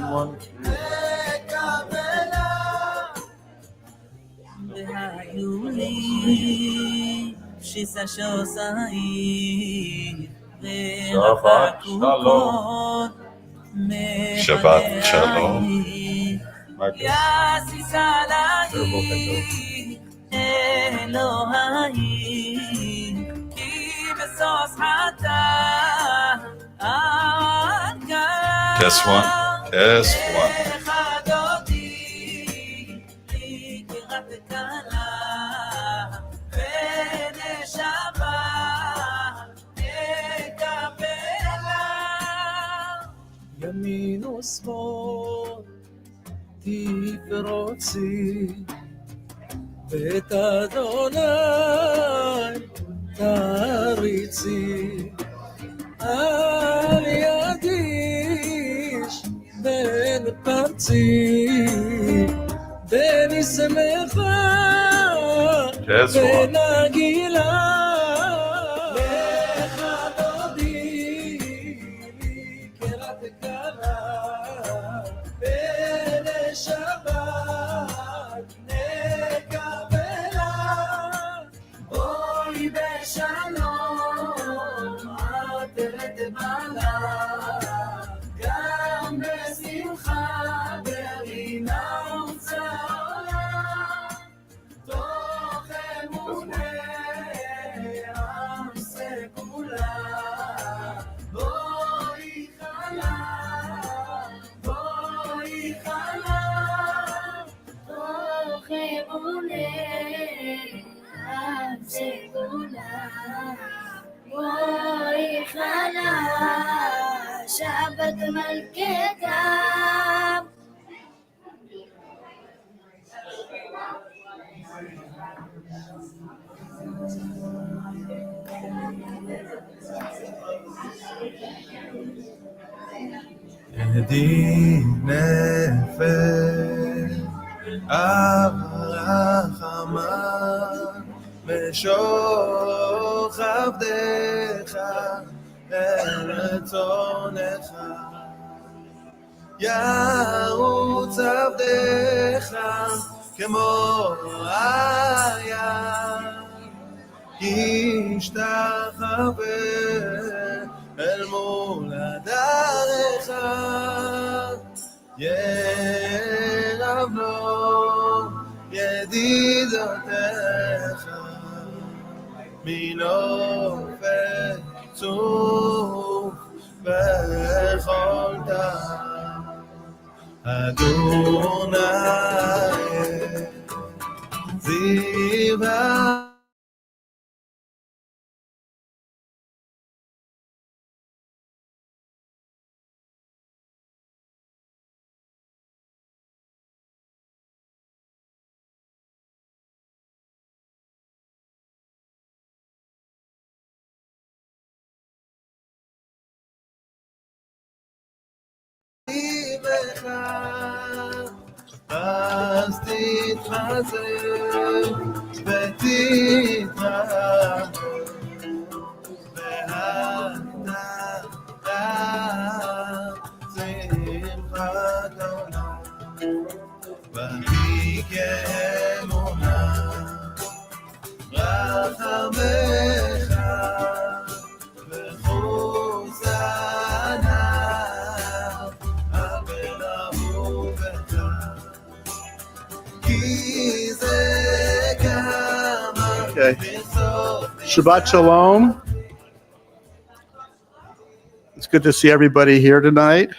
want you. והיו לי בשיסה שעושי ורחקו כל Shabbat Shalom. יסיס עלי אלוהי כי בסוס חטא Test one. Test one. ימין ושמאל תפרוצי ואת אדוני תריצי על ידיש בן פרצי בן שמחה ונגילה Shabbat Malketam. ידי נפש הרחמה משוך עבדך אל רצונך ירוץ עבדך כמו הים ישתחווה אל מולדתך ירב לו ידידותיך מנופת צוף בכל טעם אדוני זיווה אז תתחזק ותתרחב שמחת עולם ותהי כאמונה רחמך Okay. Shabbat Shalom. It's good to see everybody here tonight.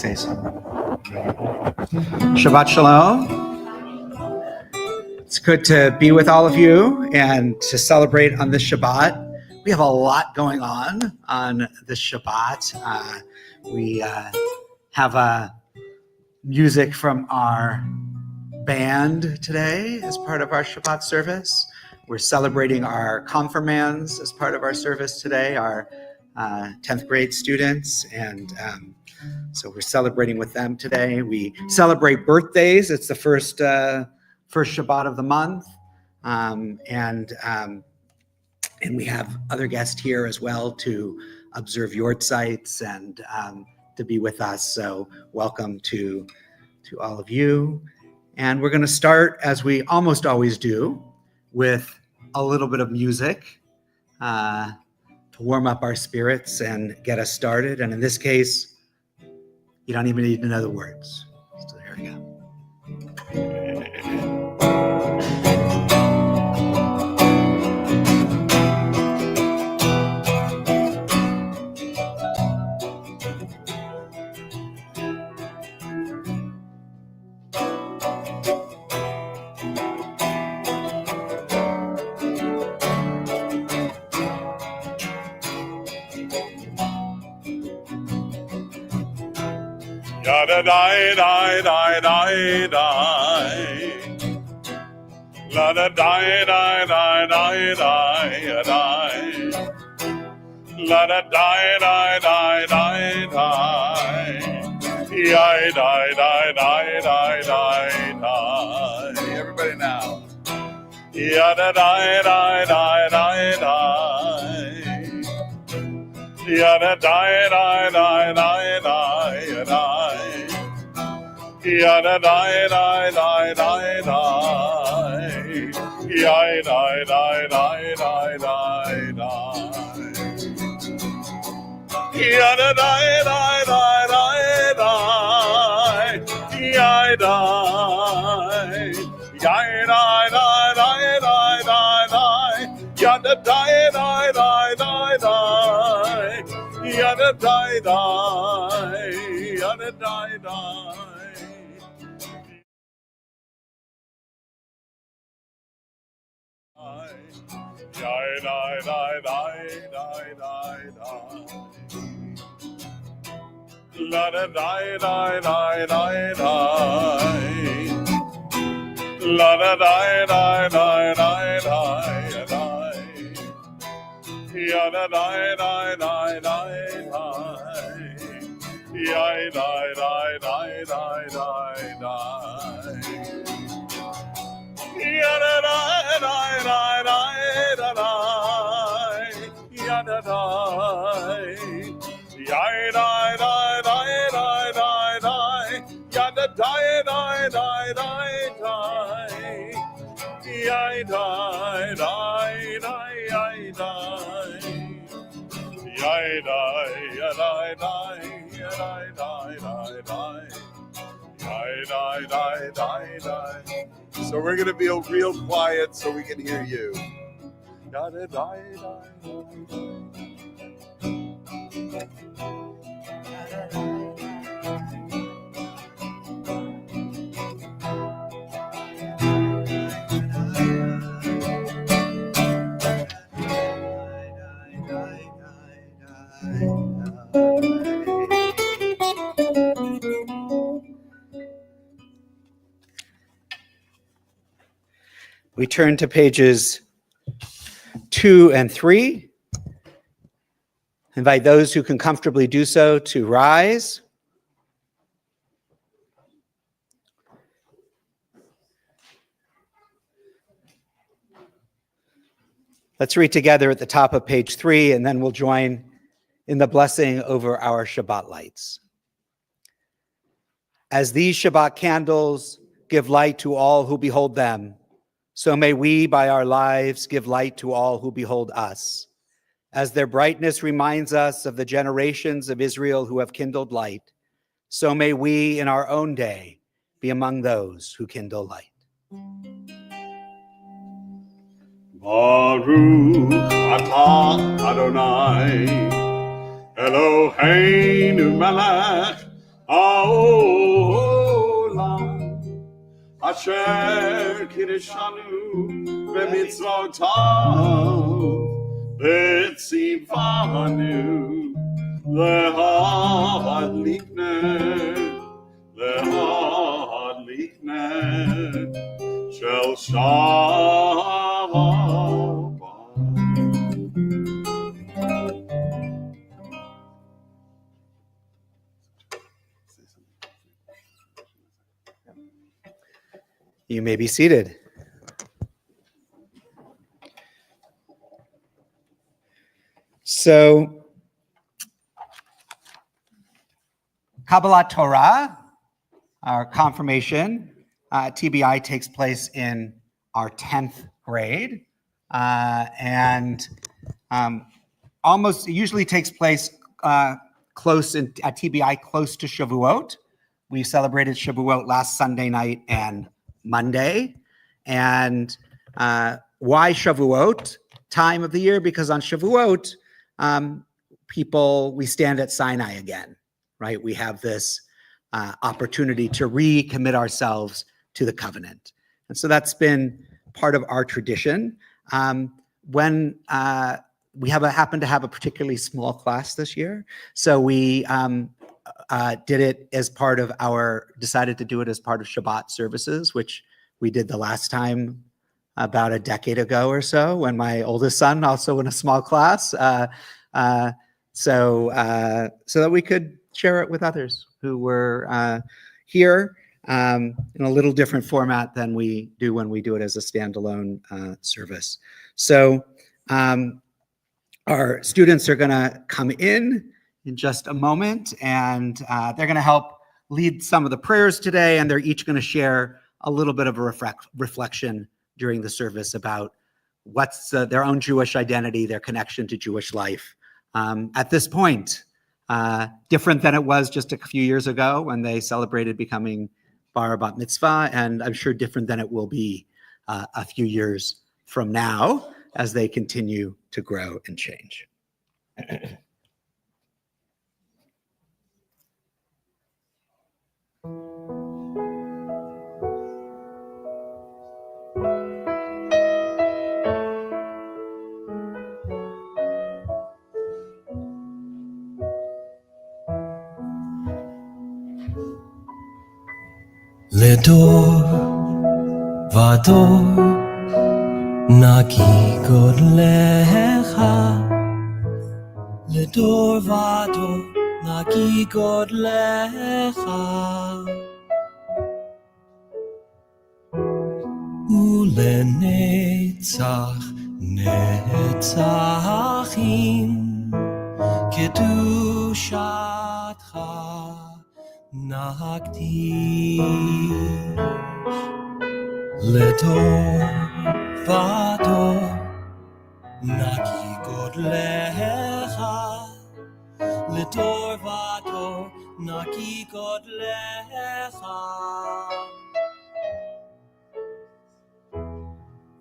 say so. Shabbat Shalom. It's good to be with all of you and to celebrate on this Shabbat. We have a lot going on this Shabbat. We have music from our band today as part of our Shabbat service. We're celebrating our confirmands as part of our service today, our 10th grade students, and so we're celebrating with them today. We celebrate birthdays. It's the first Shabbat of the month, and we have other guests here as well to observe yortzites and to be with us. So welcome to all of you. And we're going to start, as we almost always do, with a little bit of music to warm up our spirits and get us started. And in this case, you don't even need to know the words. So there we go. Yada die die die die die. La da die die die die die die. La da die die die die die. Yai die die die die die die. Everybody now. Yada die die die die die. Yada die die die die die die. Yada die die die die die. Yai die die die die die die. Yada die die die die die. Yai die. Yai die die die die die die. Yada die die die die die. Yada die die. Yada die die. Die die die die die die die. La da die die die die die. La da die die die die die die. Ya da die die die die die. Ya die die die die die die. Ya da die die die die die. Ya da die. Ya die die die die die die. Ya da die die die die die. Ya die die die die. Ya die ya die die ya die die die. Die, die, die, die. So we're going to be real quiet so we can hear you. Die, die, die, We turn to pages 2 and 3. Invite those who can comfortably do so to rise. Let's read together at the top of page 3, and then we'll join in the blessing over our Shabbat lights. As these Shabbat candles give light to all who behold them, so may we, by our lives, give light to all who behold us. As their brightness reminds us of the generations of Israel who have kindled light, so may we, in our own day, be among those who kindle light. Baruch atah Adonai, Eloheinu melech העולם אשר קידשנו במצוותיו וציוונו להדליק נר של שבת. You may be seated. So, Kabbalat Torah, our confirmation, TBI takes place in our 10th grade, and it usually takes place close at TBI, close to Shavuot. We celebrated Shavuot last Sunday night and Monday. And why Shavuot? Time of the year, because on Shavuot, we stand at Sinai again, right? We have this opportunity to recommit ourselves to the covenant. And so that's been part of our tradition. When we happen to have a particularly small class this year, so we decided to do it as part of Shabbat services, which we did the last time about a decade ago or so, when my oldest son also in a small class, so that we could share it with others who were here in a little different format than we do when we do it as a standalone service. So our students are going to come in just a moment, and they're going to help lead some of the prayers today, and they're each going to share a little bit of a reflection during the service about what's their own Jewish identity, their connection to Jewish life. At this point, different than it was just a few years ago when they celebrated becoming bar bat mitzvah, and I'm sure different than it will be a few years from now as they continue to grow and change. לדור ודור נקי גודלך, לדור ודור נקי גודלך, ולנצח נצחים קדושתך נקדיש. לדור ודור נקי גודלך, לדור ודור נקי גודלך,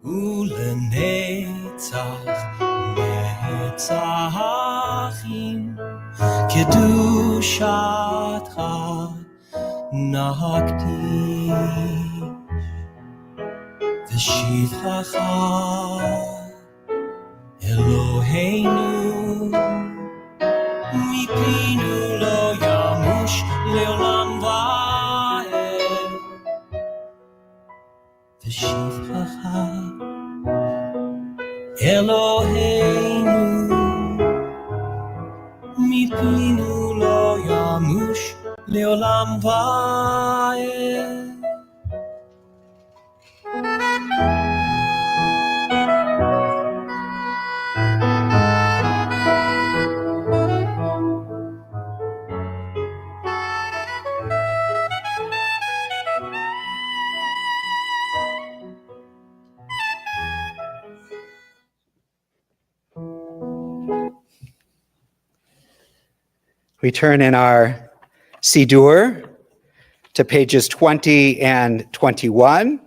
ולנצח נצחים קדושתך נקדיש. ושבחך אלוהינו מפינו לא ימוש לעולם ועד. ושבחך אלוהינו מפינו לא ימוש לעולם ועד. We turn in our Siddur to pages 20 and 21.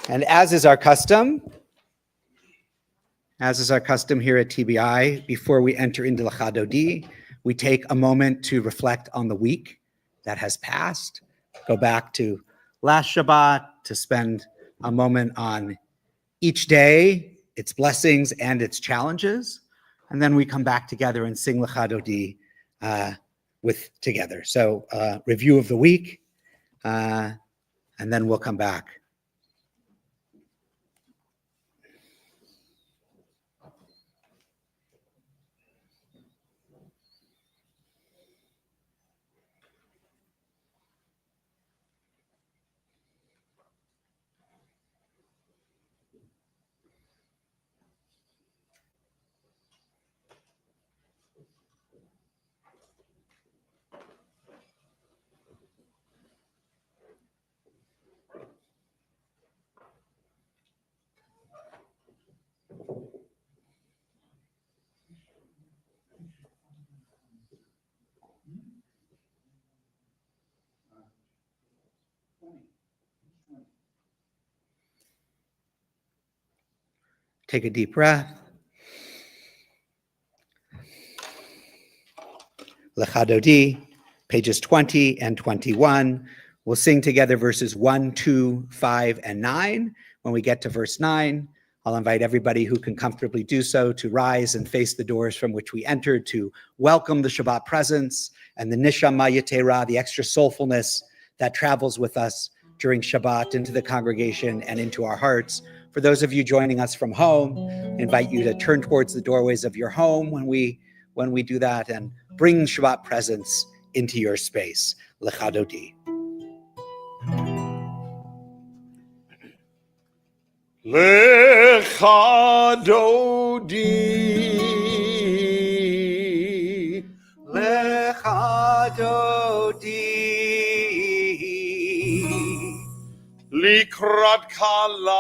And as is our custom, As is our custom here at TBI, before we enter into L'Chadodi, we take a moment to reflect on the week that has passed, go back to last Shabbat to spend a moment on each day, its blessings and its challenges, and then we come back together and sing L'Chadodi together. So review of the week, and then we'll come back. Take a deep breath. L'Chadodi, pages 20 and 21. We'll sing together verses 1, 2, 5, and 9. When we get to verse 9, I'll invite everybody who can comfortably do so to rise and face the doors from which we entered to welcome the Shabbat presence and the Nishama Yetera, the extra soulfulness that travels with us during Shabbat into the congregation and into our hearts. For those of you joining us from home, I invite you to turn towards the doorways of your home when we do that and bring Shabbat presence into your space. L'Chadodi. L'Chadodi, L'Chadodi. Likrat Kala,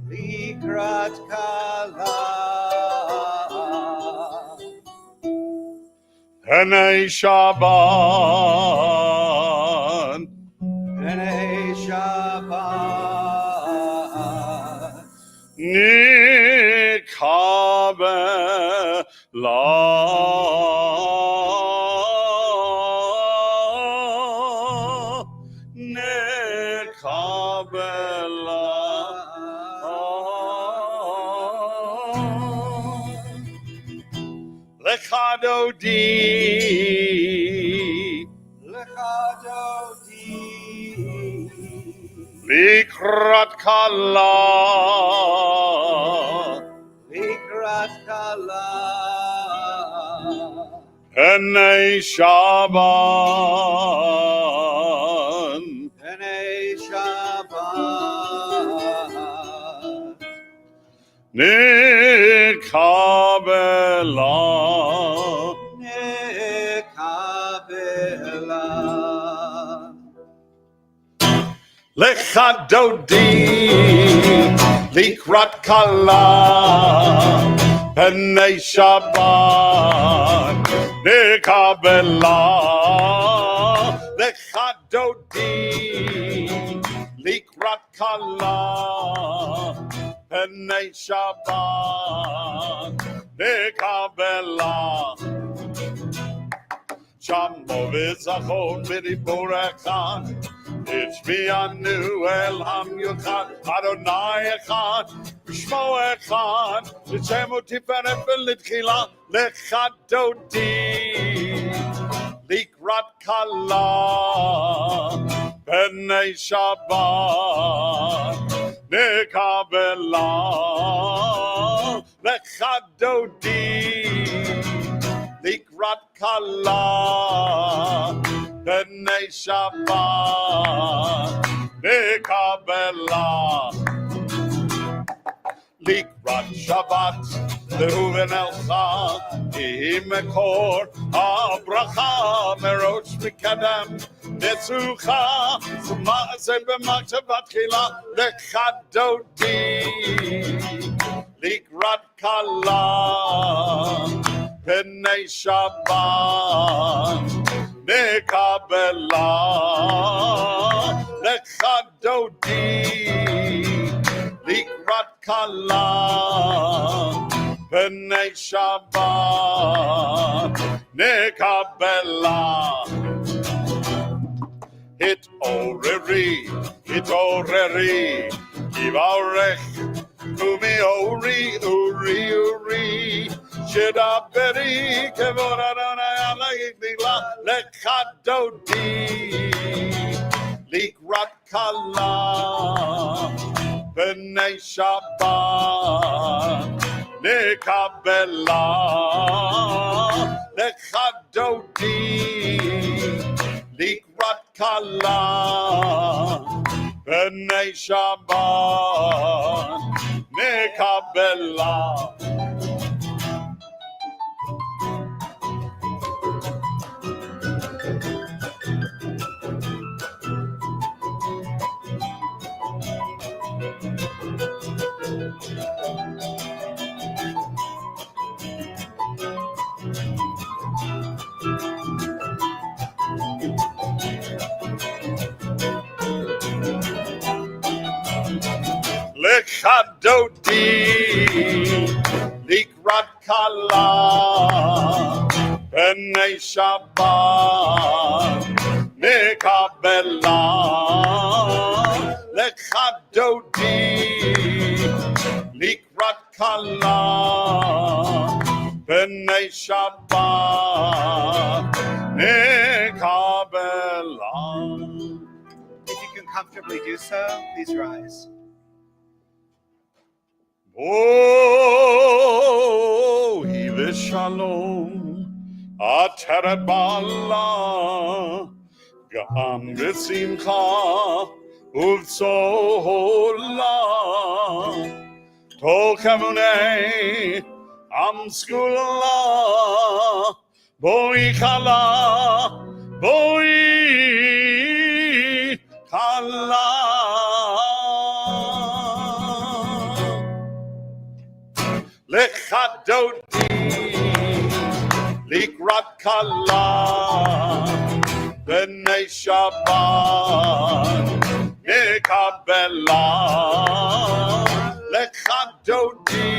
Likrat Kala. Penei Shabbat, Penei Shabbat. L'Chadodi, L'Chadodi. Likrat Kala, Likrat Kala. Penei Shabbat, Penei Shabbat. Nikabela, Nekabela. L'Chadodi, Likrat Kala, Penei Shabbat, Nikabela, L'Chadodi, Likrat Kala, Penei Shabbat, Nikabela. Shamo v'zachon v'dibur echad, Ichmianu el ham yuchad, Adonai echad, Shmo echad, L'shemo tiferet v'litchila, L'Chadodi, Likrat Kala, Penei Shabbat, Nikabela, L'Chadodi, Likrat Kala, Penei Shabbat, Nikabela. Likrat Shabbat, Leuven Elcha, Imekor, Abracha, Merosh Mikadam, Netzucha, Zumase B'Maktavat Chila, L'Chadodi, Likrat Kala, Penei Shabbat, Nikabela, L'Chadodi, kala b'nei Shabbat nekabela. Hit'oreri, Yivarech Umi Uri, Shedaberi, Kevorarana, Lekadodi, Likrat Kala, B'nei Shabbat, Nekabela, Lekadodi, Likrat Kala, B'nei Shabbat, Nekabela. Lechadodi, Likrat Kala, B'nei Shabbat, Nekabela. Lechadodi, Likrat Kala, B'nei Shabbat, Nekabela. If you can comfortably do so, please rise. Oh, Hive Shalom, Ateret Bala, Gam B'Simcha, Uvtzola, Tol Kamunei, Am Skula, Boi Kala, Boi Kala. Lechadodi, Likrat Kala, B'nei Shabbat, Nekabela. Lechadodi,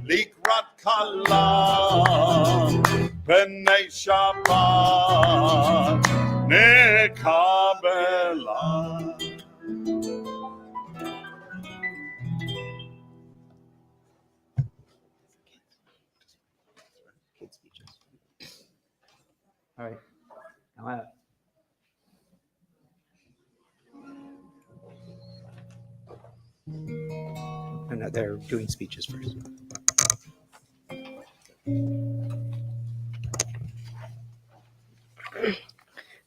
Likrat Kala, B'nei Shabbat, Nekabela. All right. Now, no, they're doing speeches first.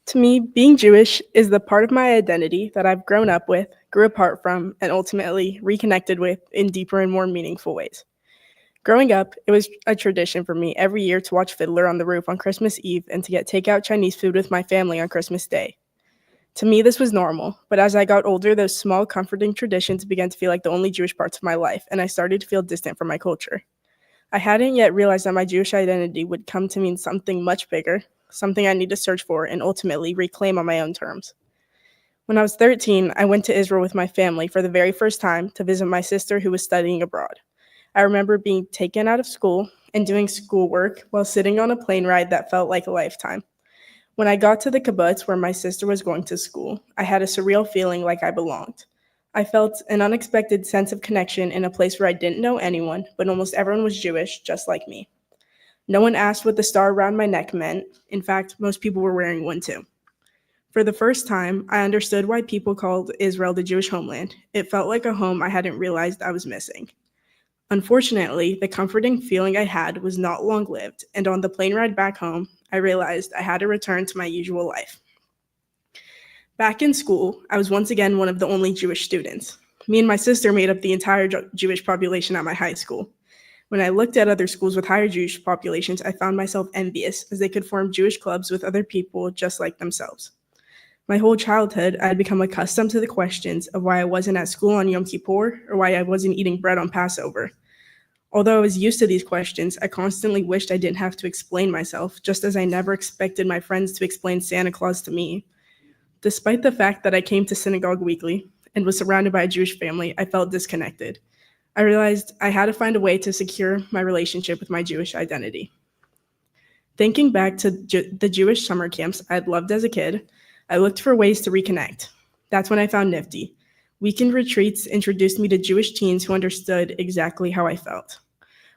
To me, being Jewish is the part of my identity that I've grown up with, grew apart from, and ultimately reconnected with in deeper and more meaningful ways. Growing up, it was a tradition for me every year to watch Fiddler on the Roof on Christmas Eve and to get takeout Chinese food with my family on Christmas Day. To me, this was normal, but as I got older, those small, comforting traditions began to feel like the only Jewish parts of my life, and I started to feel distant from my culture. I hadn't yet realized that my Jewish identity would come to mean something much bigger, something I need to search for and ultimately reclaim on my own terms. When I was 13, I went to Israel with my family for the very first time to visit my sister who was studying abroad. I remember being taken out of school and doing schoolwork while sitting on a plane ride that felt like a lifetime. When I got to the kibbutz where my sister was going to school, I had a surreal feeling like I belonged. I felt an unexpected sense of connection in a place where I didn't know anyone, but almost everyone was Jewish, just like me. No one asked what the star around my neck meant. In fact, most people were wearing one too. For the first time, I understood why people called Israel the Jewish homeland. It felt like a home I hadn't realized I was missing. Unfortunately, the comforting feeling I had was not long-lived, and on the plane ride back home, I realized I had to return to my usual life. Back in school, I was once again one of the only Jewish students. Me and my sister made up the entire Jewish population at my high school. When I looked at other schools with higher Jewish populations, I found myself envious as they could form Jewish clubs with other people just like themselves. My whole childhood, I had become accustomed to the questions of why I wasn't at school on Yom Kippur or why I wasn't eating bread on Passover. Although I was used to these questions, I constantly wished I didn't have to explain myself, just as I never expected my friends to explain Santa Claus to me. Despite the fact that I came to synagogue weekly, and was surrounded by a Jewish family, I felt disconnected. I realized I had to find a way to secure my relationship with my Jewish identity. Thinking back to the Jewish summer camps I'd loved as a kid, I looked for ways to reconnect. That's when I found Nifty. Weekend retreats introduced me to Jewish teens who understood exactly how I felt.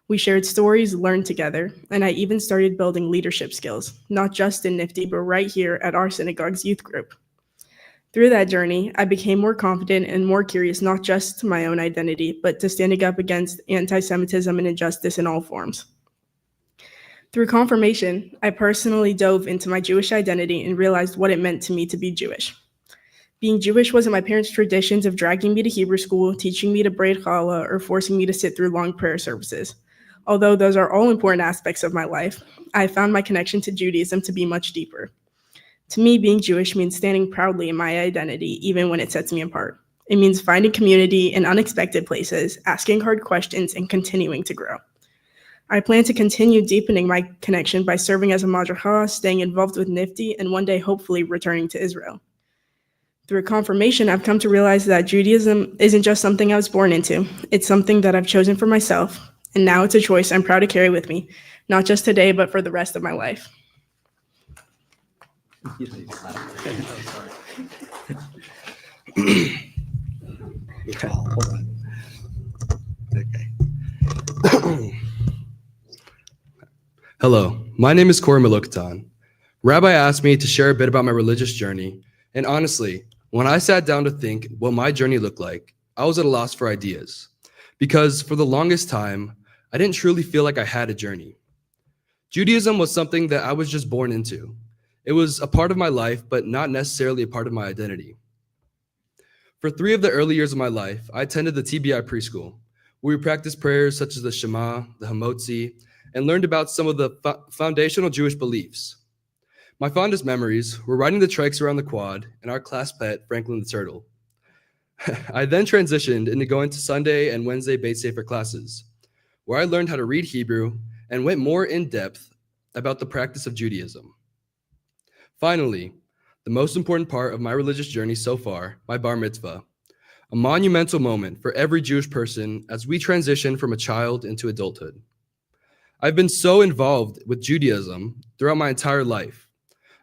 We shared stories, learned together, and I even started building leadership skills, not just in Nifty, but right here at our synagogue's youth group. Through that journey, I became more confident and more curious, not just to my own identity, but to standing up against anti-Semitism and injustice in all forms. Through confirmation, I personally dove into my Jewish identity and realized what it meant to me to be Jewish. Being Jewish wasn't my parents' traditions of dragging me to Hebrew school, teaching me to braid challah, or forcing me to sit through long prayer services. Although those are all important aspects of my life, I found my connection to Judaism to be much deeper. To me, being Jewish means standing proudly in my identity, even when it sets me apart. It means finding community in unexpected places, asking hard questions, and continuing to grow. I plan to continue deepening my connection by serving as a madracha, staying involved with Nifty, and one day hopefully returning to Israel. Through confirmation, I've come to realize that Judaism isn't just something I was born into. It's something that I've chosen for myself, and now it's a choice I'm proud to carry with me, not just today, but for the rest of my life. Hold on. Okay. Hello, my name is Corey Malukatan. Rabbi asked me to share a bit about my religious journey, and honestly, when I sat down to think what my journey looked like, I was at a loss for ideas, because for the longest time, I didn't truly feel like I had a journey. Judaism was something that I was just born into. It was a part of my life, but not necessarily a part of my identity. For 3 of the early years of my life, I attended the TBI preschool, where we practiced prayers such as the Shema, the Hamotzi, and learned about some of the foundational Jewish beliefs. My fondest memories were riding the trikes around the quad and our class pet, Franklin the Turtle. I then transitioned into going to Sunday and Wednesday Beit Sefer classes, where I learned how to read Hebrew and went more in depth about the practice of Judaism. Finally, the most important part of my religious journey so far, my bar mitzvah, a monumental moment for every Jewish person as we transition from a child into adulthood. I've been so involved with Judaism throughout my entire life.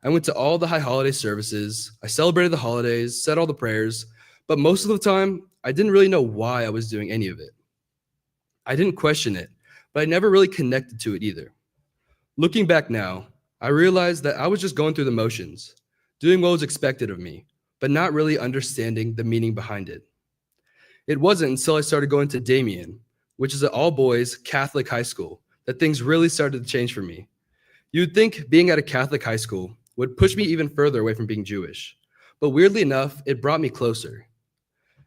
I went to all the high holiday services, I celebrated the holidays, said all the prayers, but most of the time, I didn't really know why I was doing any of it. I didn't question it, but I never really connected to it either. Looking back now, I realized that I was just going through the motions, doing what was expected of me, but not really understanding the meaning behind it. It wasn't until I started going to Damien, which is an all-boys Catholic high school, that things really started to change for me. You'd think being at a Catholic high school would push me even further away from being Jewish, but weirdly enough, it brought me closer.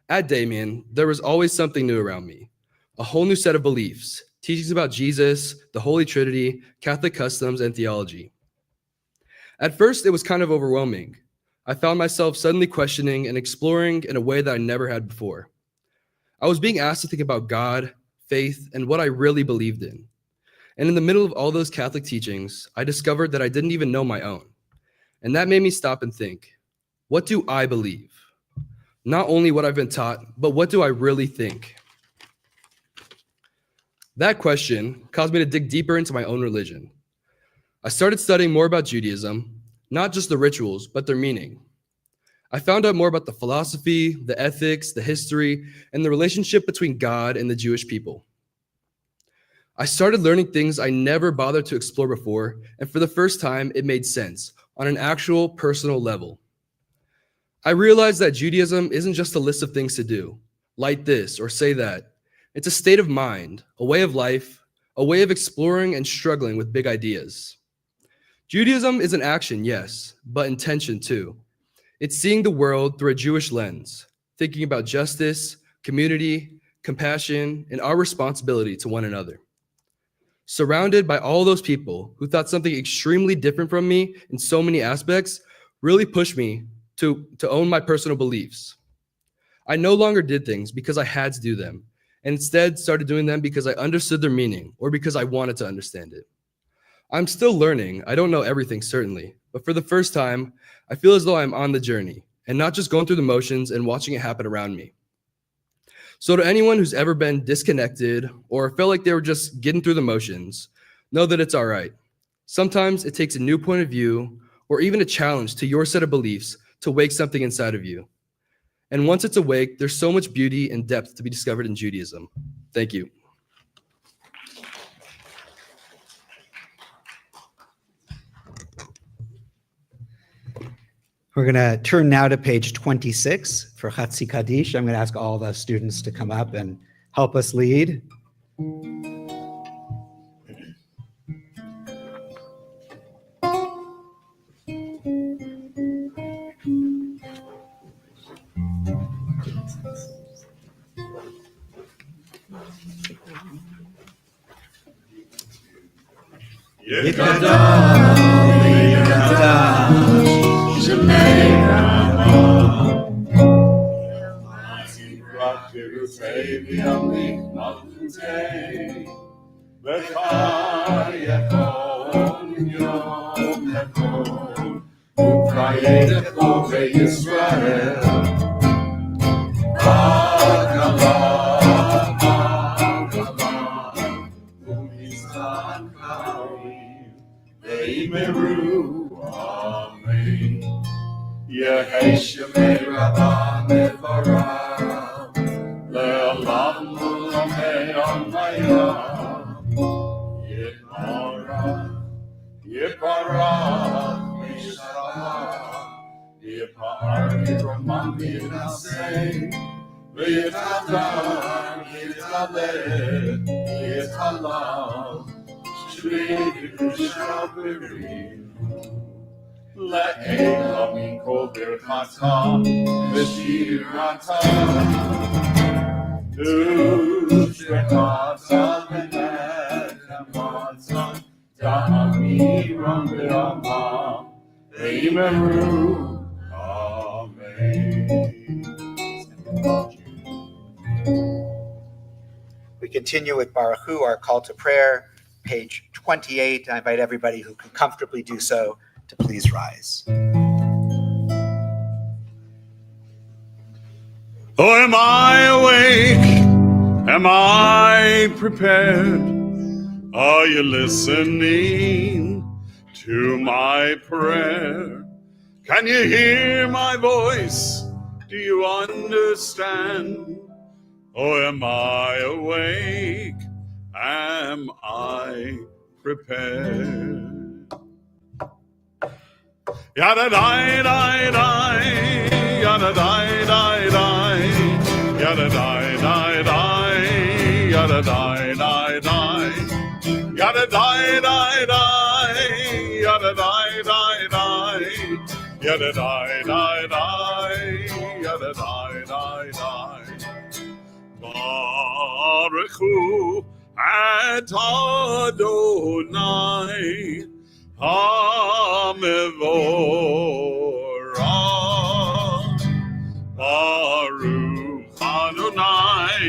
At Damien, there was always something new around me, a whole new set of beliefs, teachings about Jesus, the Holy Trinity, Catholic customs, and theology. At first, it was kind of overwhelming. I found myself suddenly questioning and exploring in a way that I never had before. I was being asked to think about God, faith, and what I really believed in. And in the middle of all those Catholic teachings, I discovered that I didn't even know my own. And that made me stop and think, what do I believe? Not only what I've been taught, but what do I really think? That question caused me to dig deeper into my own religion. I started studying more about Judaism, not just the rituals, but their meaning. I found out more about the philosophy, the ethics, the history, and the relationship between God and the Jewish people. I started learning things I never bothered to explore before, and for the first time, it made sense on an actual personal level. I realized that Judaism isn't just a list of things to do, like this or say that. It's a state of mind, a way of life, a way of exploring and struggling with big ideas. Judaism is an action, yes, but intention too. It's seeing the world through a Jewish lens, thinking about justice, community, compassion, and our responsibility to one another. Surrounded by all those people who thought something extremely different from me in so many aspects really pushed me to own my personal beliefs. I no longer did things because I had to do them, and instead started doing them because I understood their meaning or because I wanted to understand it. I'm still learning. I don't know everything, certainly, but for the first time, I feel as though I'm on the journey, and not just going through the motions and watching it happen around me. So to anyone who's ever been disconnected or felt like they were just getting through the motions, know that it's all right. Sometimes it takes a new point of view or even a challenge to your set of beliefs to wake something inside of you. And once it's awake, there's so much beauty and depth to be discovered in Judaism. Thank you. We're going to turn now to page 26 for Chatzi Kaddish. I'm going to ask all the students to come up and help us lead. We continue with Baruch Hu, our call to prayer, page 28. I invite everybody who can comfortably do so to please rise. Oh, am I awake? Am I prepared? Are you listening to my prayer? Can you hear my voice? Do you understand? Oh, am I awake? Am I prepared? Yada die die die, yada die die die, yada die die die, yada die die die, yada die die die, yada die die die, yada die die die, yada die die die. Baruch Hu at Adonai HaMevorach. Baruch Adonai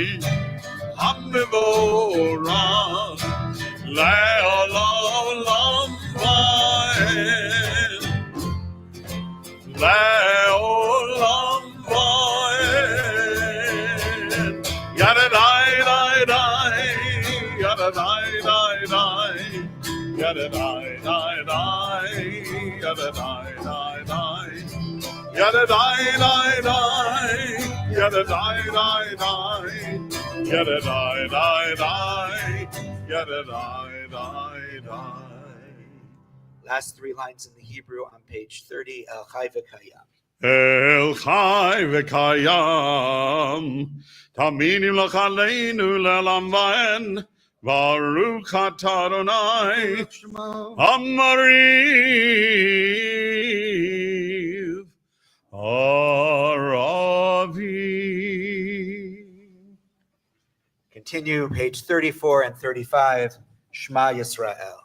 HaMevorach Le'olam va'ed. Le'olam va'ed. Yada die die die, yada die die die, yada die die die, yada die die die, yada die die die, yada die die die, yada die die die, yada die die die. Last three lines in the Hebrew on page 30, El Chai V'Kayam. El Chai V'Kayam, Taminim L'Chaleinu L'Olam Va'ed, Baruch Atah Adonai, Amariv, Aravi. Continue, page 34 and 35, Shema Yisrael.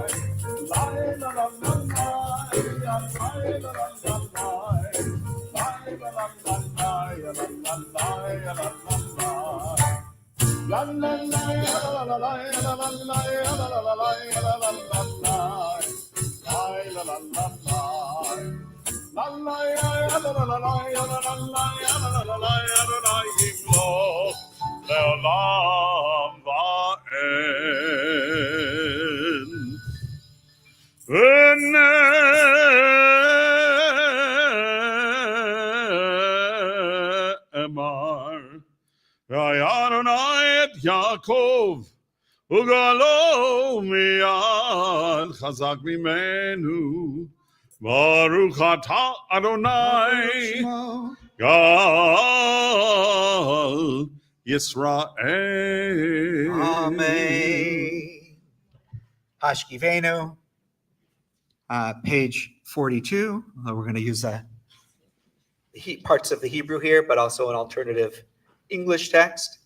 Yaakov ugalo miyad chazak mimenu Baruch atah Adonai Gal Yisrael. Amen. Hashkivenu, page 42. We're going to use the parts of the Hebrew here, but also an alternative English text.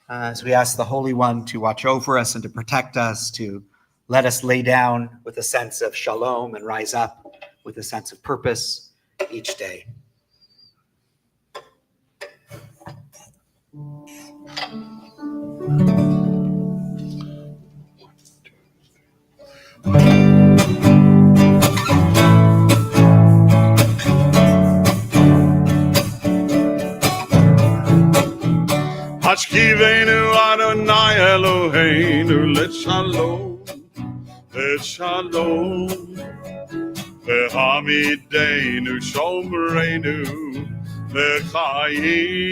So we ask the Holy One to watch over us and to protect us, to let us lay down with a sense of shalom and rise up with a sense of purpose each day. Hashkivenu Adonai Eloheinu L'shalom, L'shalom. V'hamidenu Shomreinu L'chayim.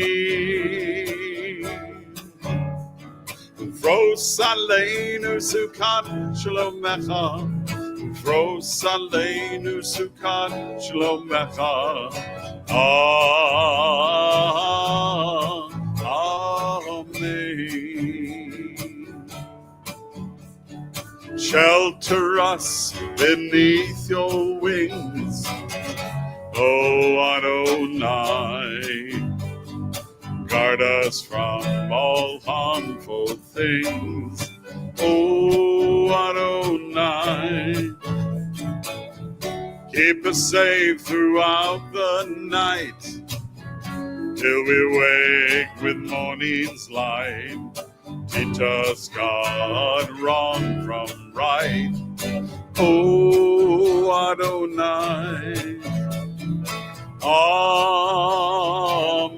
Ufros aleinu Sukkot Shalomecha, Ufros aleinu Sukkot Shalomecha. Shelter us beneath your wings, O Adonai. Guard us from all harmful things, O Adonai. Keep us safe throughout the night, till we wake with morning's light. Teach us, God, wrong from right, O Adonai.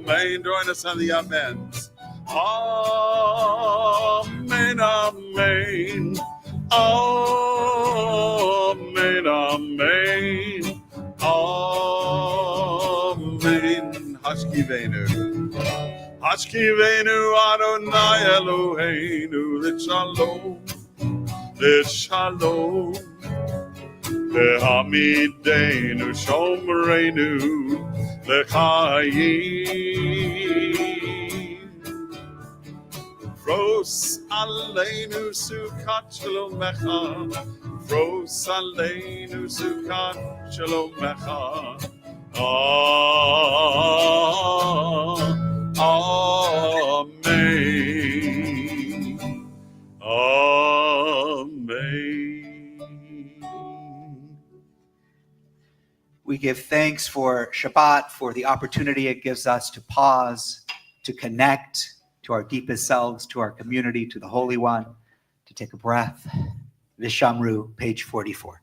Amen. Join us on the amens. Amen, amen. Amen, amen. Amen. Hashkivenu. Hashkivenu Adonai Eloheinu L'shalom, L'shalom. V'hamidenu Shomreinu L'chayim. Fros aleinu Sukkot Shalomecha, Fros aleinu Sukkot Shalomecha. Amen. Amen. We give thanks for Shabbat, for the opportunity it gives us to pause, to connect to our deepest selves, to our community, to the Holy One, to take a breath. Vishamru, page 44.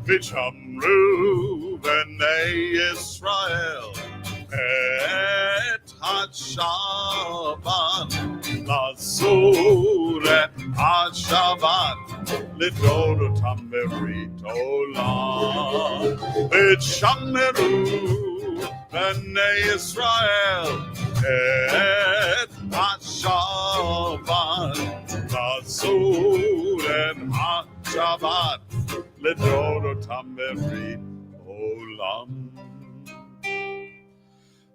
Vishamru b'nei Yisrael et ha-Shabbat lazur et ha-Shabbat lidor otam berit olam. Vishamru b'nei Yisrael et ha-Shabbat lazur et ha-Shabbat Shabbat לדורותם ברית עולם.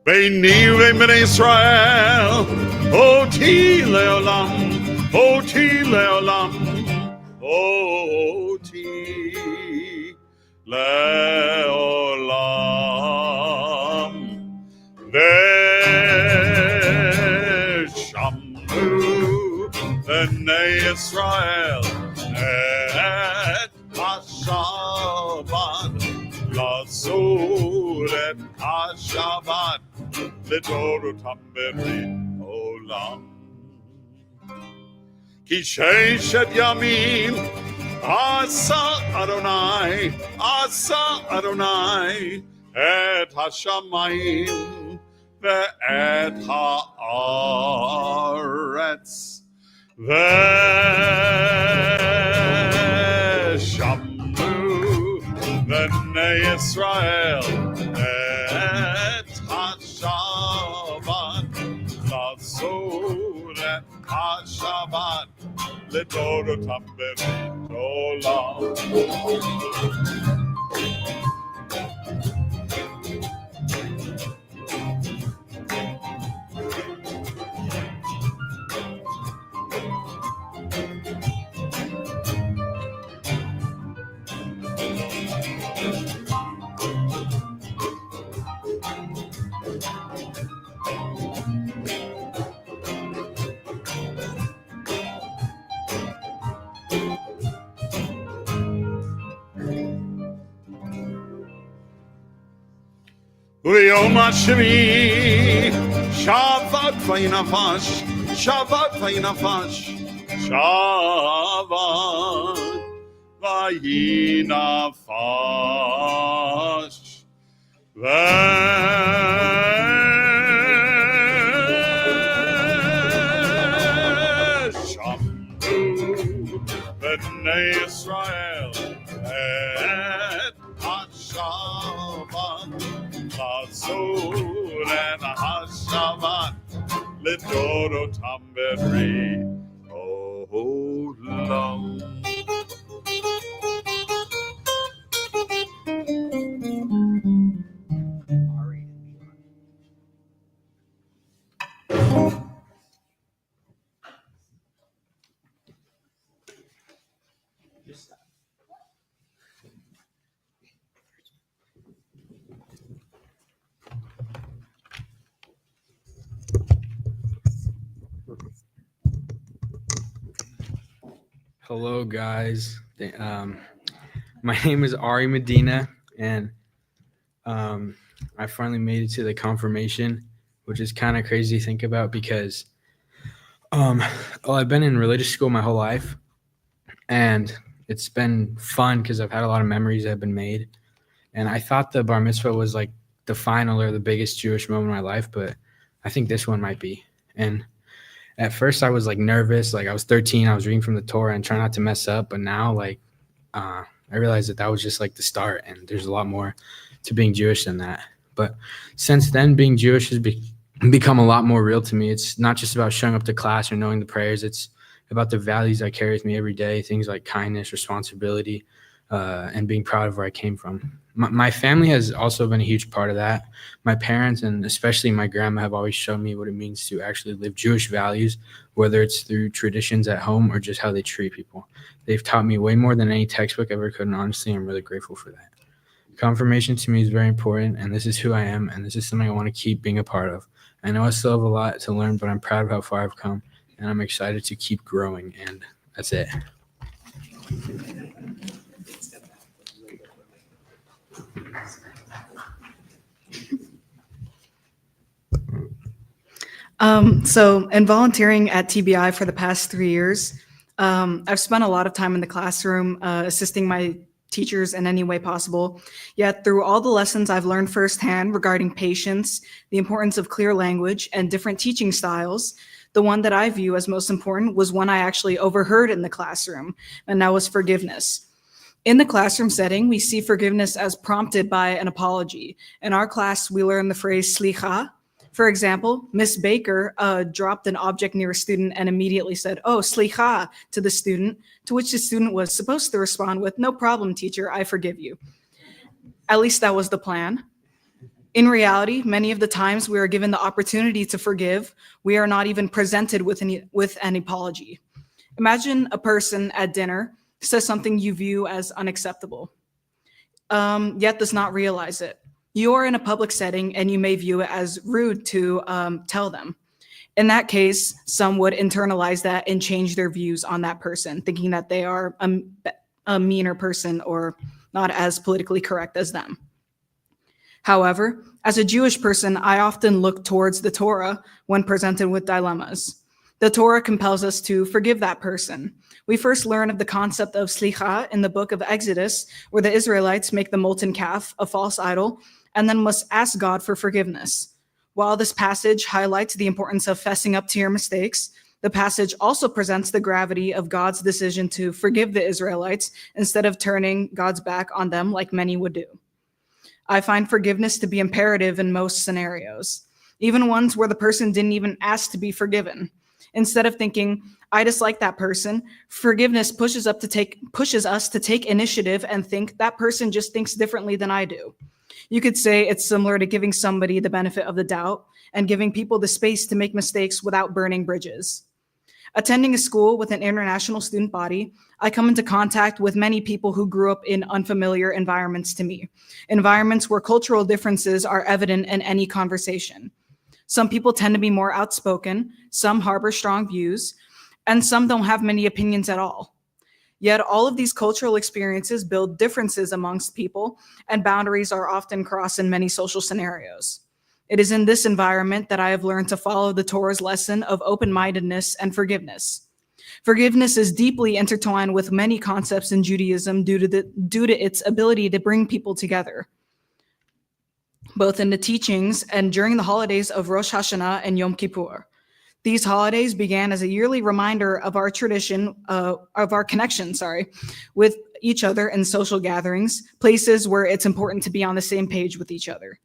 ביני ובין בני ישראל, אותי לעולם, אותי לעולם, אותי לעולם. ושמעו בני ישראל את השבת, לעשות את השבת לדורותם ברית עולם. כי ששת ימים עשה אדוני את השמיים ואת הארץ. ושמעו בני ישראל את השבת, לעשות את השבת לדורותם ברית עולם. וביום השביעי שבת וינפש, שבת וינפש, שבת וינפש. ושמעו בני ישראל את השבת, לעשות את השבת לדורותם ברית עולם. Hello, guys. My name is Ari Medina, and I finally made it to the confirmation, which is kind of crazy to think about because I've been in religious school my whole life, and it's been fun because I've had a lot of memories that have been made. And I thought the bar mitzvah was like the final or the biggest Jewish moment in my life, but I think this one might be. And at first I was like nervous, like I was 13, I was reading from the Torah and trying not to mess up. But now like I realized that was just like the start, and there's a lot more to being Jewish than that. But since then, being Jewish has become a lot more real to me. It's not just about showing up to class or knowing the prayers. It's about the values I carry with me every day, things like kindness, responsibility, and being proud of where I came from. My family has also been a huge part of that. My parents, and especially my grandma, have always shown me what it means to actually live Jewish values, whether it's through traditions at home or just how they treat people. They've taught me way more than any textbook ever could, and honestly, I'm really grateful for that. Confirmation to me is very important, and this is who I am, and this is something I want to keep being a part of. I know I still have a lot to learn, but I'm proud of how far I've come, and I'm excited to keep growing, and that's it. So in volunteering at TBI for the past 3 years, I've spent a lot of time in the classroom assisting my teachers in any way possible. Yet through all the lessons I've learned firsthand regarding patience, the importance of clear language, and different teaching styles, the one that I view as most important was one I actually overheard in the classroom, and that was forgiveness. In the classroom setting, we see forgiveness as prompted by an apology. In our class, we learn the phrase slicha, For example, Miss Baker dropped an object near a student and immediately said, "Oh, slicha," to the student, to which the student was supposed to respond with, "No problem, teacher, I forgive you." At least that was the plan. In reality, many of the times we are given the opportunity to forgive, we are not even presented with an apology. Imagine a person at dinner says something you view as unacceptable, yet does not realize it. You are in a public setting and you may view it as rude to tell them. In that case, some would internalize that and change their views on that person, thinking that they are a meaner person or not as politically correct as them. However, as a Jewish person, I often look towards the Torah when presented with dilemmas. The Torah compels us to forgive that person. We first learn of the concept of slicha in the book of Exodus, where the Israelites make the molten calf, a false idol, and then must ask God for forgiveness. While this passage highlights the importance of fessing up to your mistakes, the passage also presents the gravity of God's decision to forgive the Israelites instead of turning God's back on them like many would do. I find forgiveness to be imperative in most scenarios, even ones where the person didn't even ask to be forgiven. Instead of thinking, "I dislike that person," forgiveness pushes us to take initiative and think that person just thinks differently than I do. You could say it's similar to giving somebody the benefit of the doubt and giving people the space to make mistakes without burning bridges. Attending a school with an international student body, I come into contact with many people who grew up in unfamiliar environments to me, environments where cultural differences are evident in any conversation. Some people tend to be more outspoken, some harbor strong views, and some don't have many opinions at all. Yet all of these cultural experiences build differences amongst people, and boundaries are often crossed in many social scenarios. It is in this environment that I have learned to follow the Torah's lesson of open-mindedness and forgiveness. Forgiveness is deeply intertwined with many concepts in Judaism due to its ability to bring people together, both in the teachings and during the holidays of Rosh Hashanah and Yom Kippur. These holidays began as a yearly reminder of our connection, with each other in social gatherings, places where it's important to be on the same page with each other.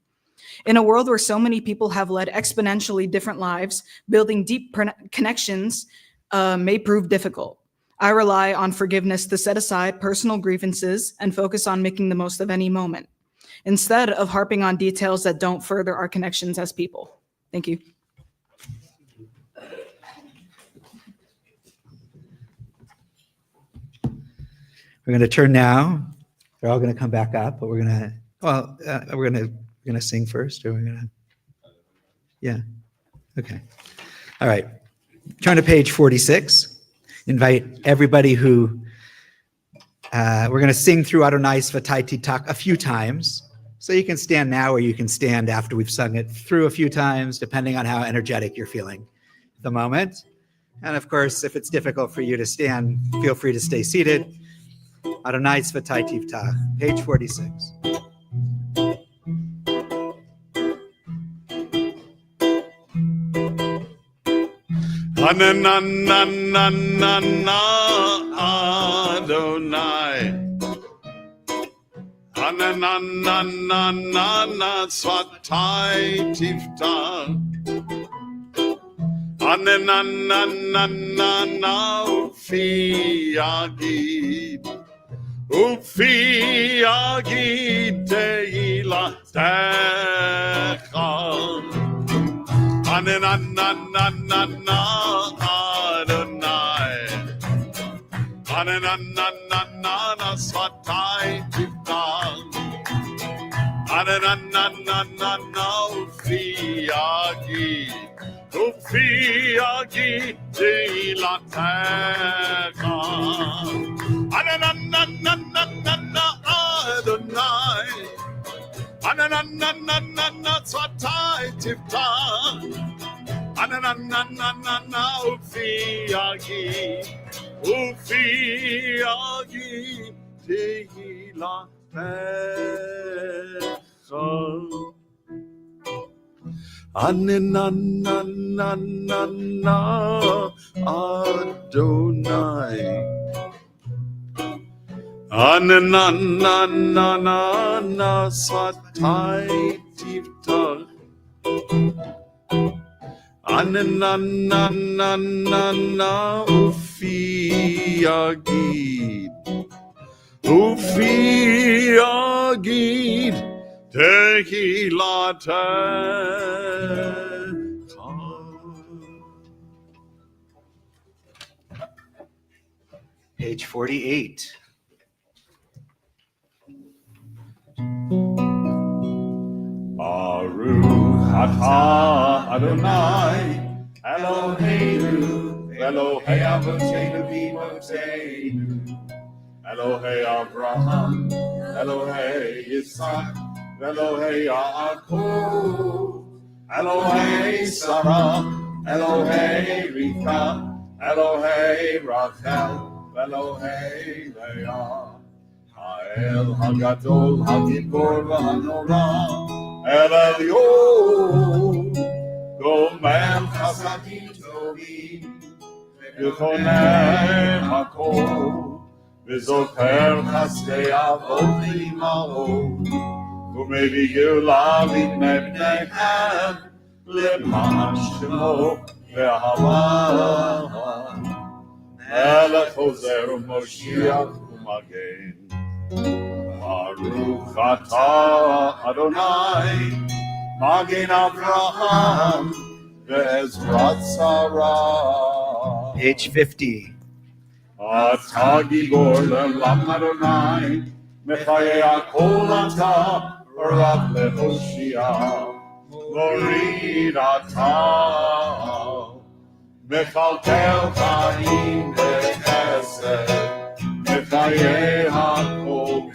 In a world where so many people have led exponentially different lives, building deep connections may prove difficult. I rely on forgiveness to set aside personal grievances and focus on making the most of any moment, instead of harping on details that don't further our connections as people. Thank you. We're going to turn now. They're all going to come back up, but we're going to sing first, or we're going to, yeah. Okay. All right. Turn to page 46. Invite everybody who, we're going to sing through Adonai Svatai Titak a few times. So you can stand now or you can stand after we've sung it through a few times, depending on how energetic you're feeling at the moment. And of course, if it's difficult for you to stand, feel free to stay seated. Adonai Svatai Tiftach, page 46. Ananananana Adonai. Ananananana Svatai Tiftach. Ananananana Ufi Yagid. Ufi Yagid Teilatecha. Ananananana Adonai. Ananananana Svatai Tiftach. Ananananana Ufi Yagid. Ufi Yagid Teilatecha. Ananananana Adonai. Ananananana Svatai Tiftach. Ananananana Ufi Yagid. Ufi Yagid Teilatecha. Ananananana Adonai. Ananananana Svatai Tiftach. na Ufi Yagid Ufi Yagid Tehilatecha. Page 48. Baruch atah Adonai Eloheinu Elohei Avotenu v'Imotenu Elohei Avraham Elohei Yitzchak Elohei Yaakov Elohei Sarah Elohei Rivka Elohei Rachel Elohei Leah Ha'el Hagadol Hagibor V'Hanora El Elyon Gomel Chasadim Tovim V'Chonei Hakol V'Zocher Chasdei Avot V'Imahot V'Mevi Geulah V'Bnei Bneihem L'Man Shemo V'Ahava Melech Ozer U'Moshiach U'Magen Baruch atah Adonai Magen Avraham Ve'ezrat Sarah. Page 50. Atah Gibor Le'olam Adonai Mechayei Hakol atah Rav leHoshia Morid atah Mechalkel Chaim V'Chesed Mechayei Hakol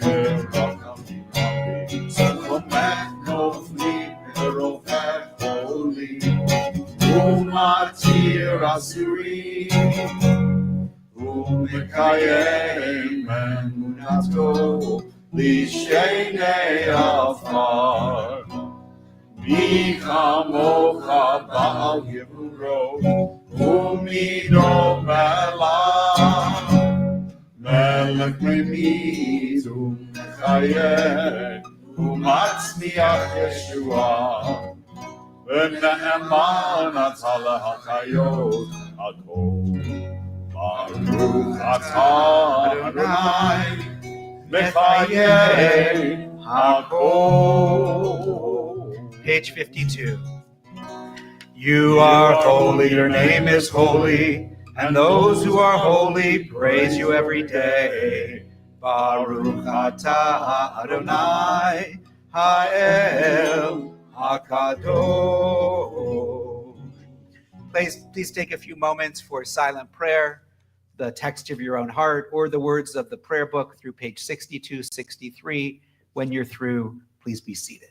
Umatir Asuri Umekayem Emunato Lishenei Afar Michamocha Baal Yevuro Umido Melach Melech Memid Umechayem Umatzniach Yeshua V'ne'eman atzal ha'chayot hakol Baruch atah Adonai Mechayei hakol. Page 52. You are holy, your name is holy, and those who are holy praise you every day. Baruch atah Adonai Ha'el Hakadosh. Please take a few moments for silent prayer, the text of your own heart, or the words of the prayer book through page 62, 63. When you're through, please be seated.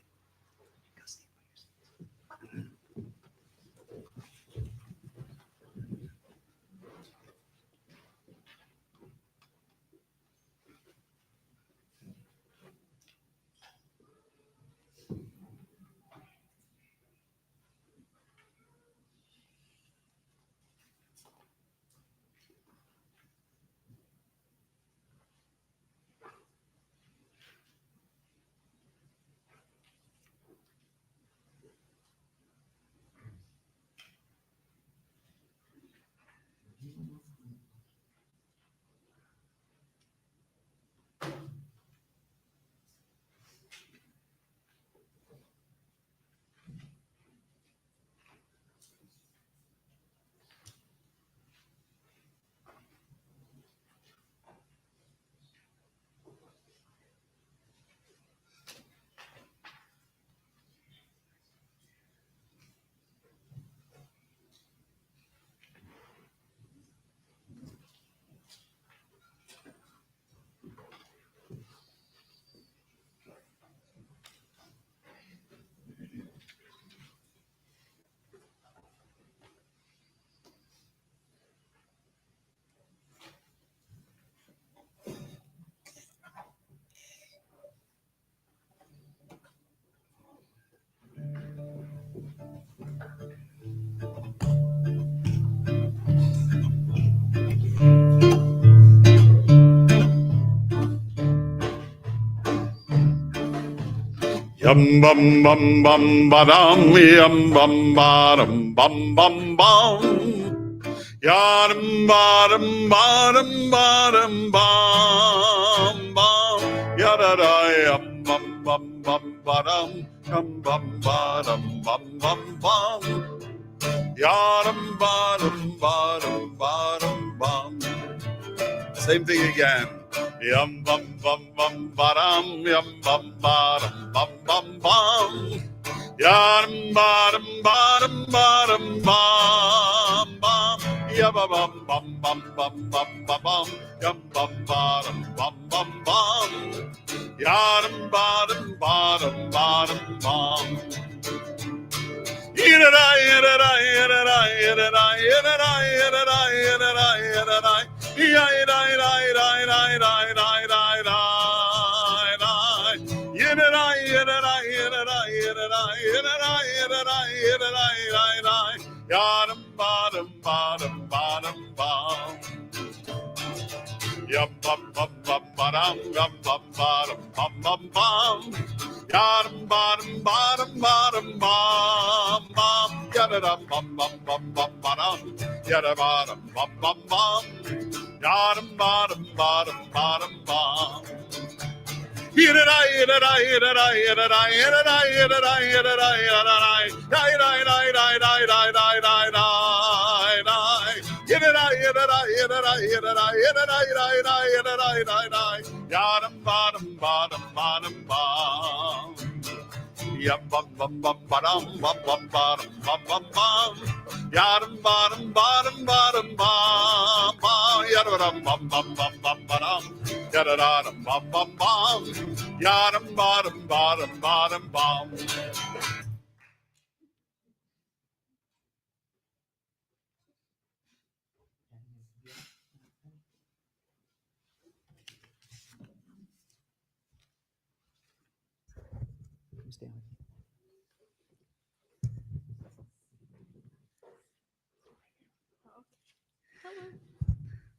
Yum bum bum bum badam, yum bum badam bum bum bum. Yadam badam badam badam bum bum. Yadada yum bum bum bum badam, yum bum badam bum bum bum. Yadam badam badam badam bum. Same thing again. Yum bum bum bum badam, yum bum badam bum bum bum. Yum bottom bottom bottom bum bum. Yabba bum bum bum bum bum bum bum. Yum bum bottom bum bum bum. Yadam bottom bottom bottom bum. Yidda-da, yidda-da, yidda-da, yidda-da, yidda-da, yidda-da, yidda-da, yidda-da. Yidda-da, yidda-da, yidda-da, yidda-da, yidda-da. Yidda-da, yidda-da, yidda-da, yidda-da, yidda-da, yidda-da, yidda-da, yidda-da. Yadam, bottom, bottom, bottom, bum. Yum bum bum bum badam, yum bum bottom, bum bum bum. Yadam bottom bottom bottom bum bum. Yada bum bum bum bum badam. Yada bottom bum bum bum. Yadam bottom bottom bottom bum. Yada yada yada yada yada yada yada yada yada. Yadam bottom bottom bottom bum. Yum bum bum bum badam bum bum bottom bum bum bum. Yadam bottom bottom bottom bum bum. Yadam bum bum bum bum badam. Yadam bum bum bum. Yadam bottom bottom bottom bum.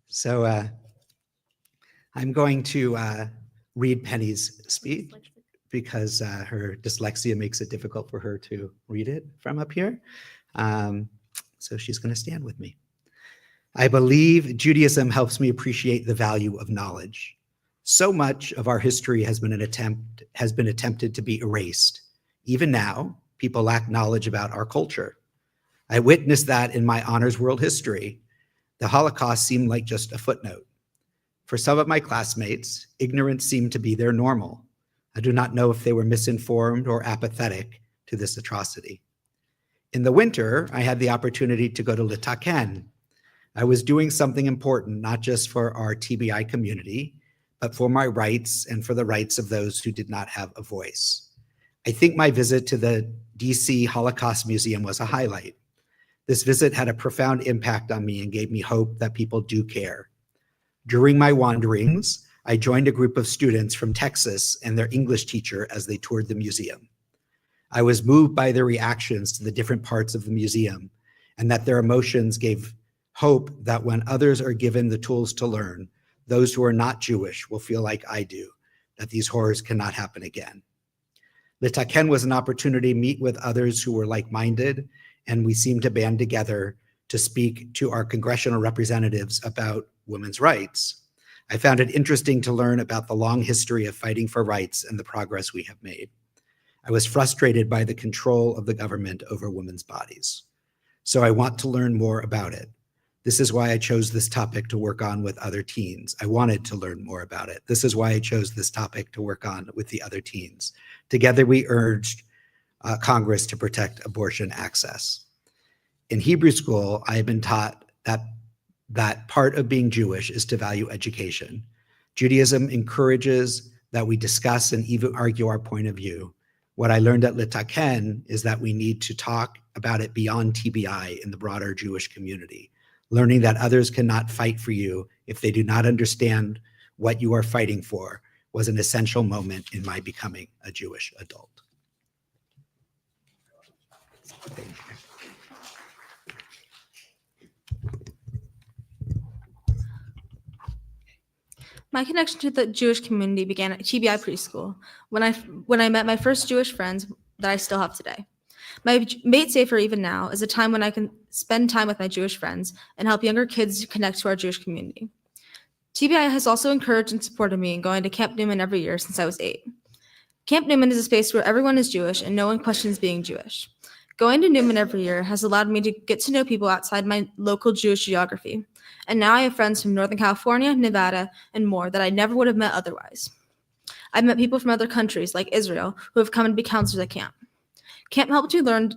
So I'm going to read Penny's speech because her dyslexia makes it difficult for her to read it from up here. So she's going to stand with me. I believe Judaism helps me appreciate the value of knowledge. So much of our history has been attempted to be erased. Even now, people lack knowledge about our culture. I witnessed that in my honors world history. The Holocaust seemed like just a footnote. For some of my classmates, ignorance seemed to be their normal. I do not know if they were misinformed or apathetic to this atrocity. In the winter, I had the opportunity to go to Litaken. I was doing something important, not just for our TBI community, but for my rights and for the rights of those who did not have a voice. I think my visit to the DC Holocaust Museum was a highlight. This visit had a profound impact on me and gave me hope that people do care. During my wanderings, I joined a group of students from Texas and their English teacher as they toured the museum. I was moved by their reactions to the different parts of the museum and that their emotions gave hope that when others are given the tools to learn, those who are not Jewish will feel like I do, that these horrors cannot happen again. Litaken was an opportunity to meet with others who were like-minded, and we seemed to band together to speak to our congressional representatives about women's rights. I found it interesting to learn about the long history of fighting for rights and the progress we have made. I was frustrated by the control of the government over women's bodies. So I want to learn more about it. This is why I chose this topic to work on with other teens. I wanted to learn more about it. This is why I chose this topic to work on with the other teens. Together, we urged Congress to protect abortion access. In Hebrew school, I have been taught that part of being Jewish is to value education. Judaism encourages that we discuss and even argue our point of view. What I learned at Litaken is that we need to talk about it beyond TBI in the broader Jewish community. Learning that others cannot fight for you if they do not understand what you are fighting for was an essential moment in my becoming a Jewish adult. Thank you. My connection to the Jewish community began at TBI preschool when I met my first Jewish friends that I still have today. My Mate Safer even now is a time when I can spend time with my Jewish friends and help younger kids connect to our Jewish community. TBI has also encouraged and supported me in going to Camp Newman every year since I was 8. Camp Newman is a space where everyone is Jewish and no one questions being Jewish. Going to Newman every year has allowed me to get to know people outside my local Jewish geography. And now I have friends from Northern California, Nevada, and more that I never would have met otherwise. I've met people from other countries like Israel who have come and be counselors at camp. Camp helped me learn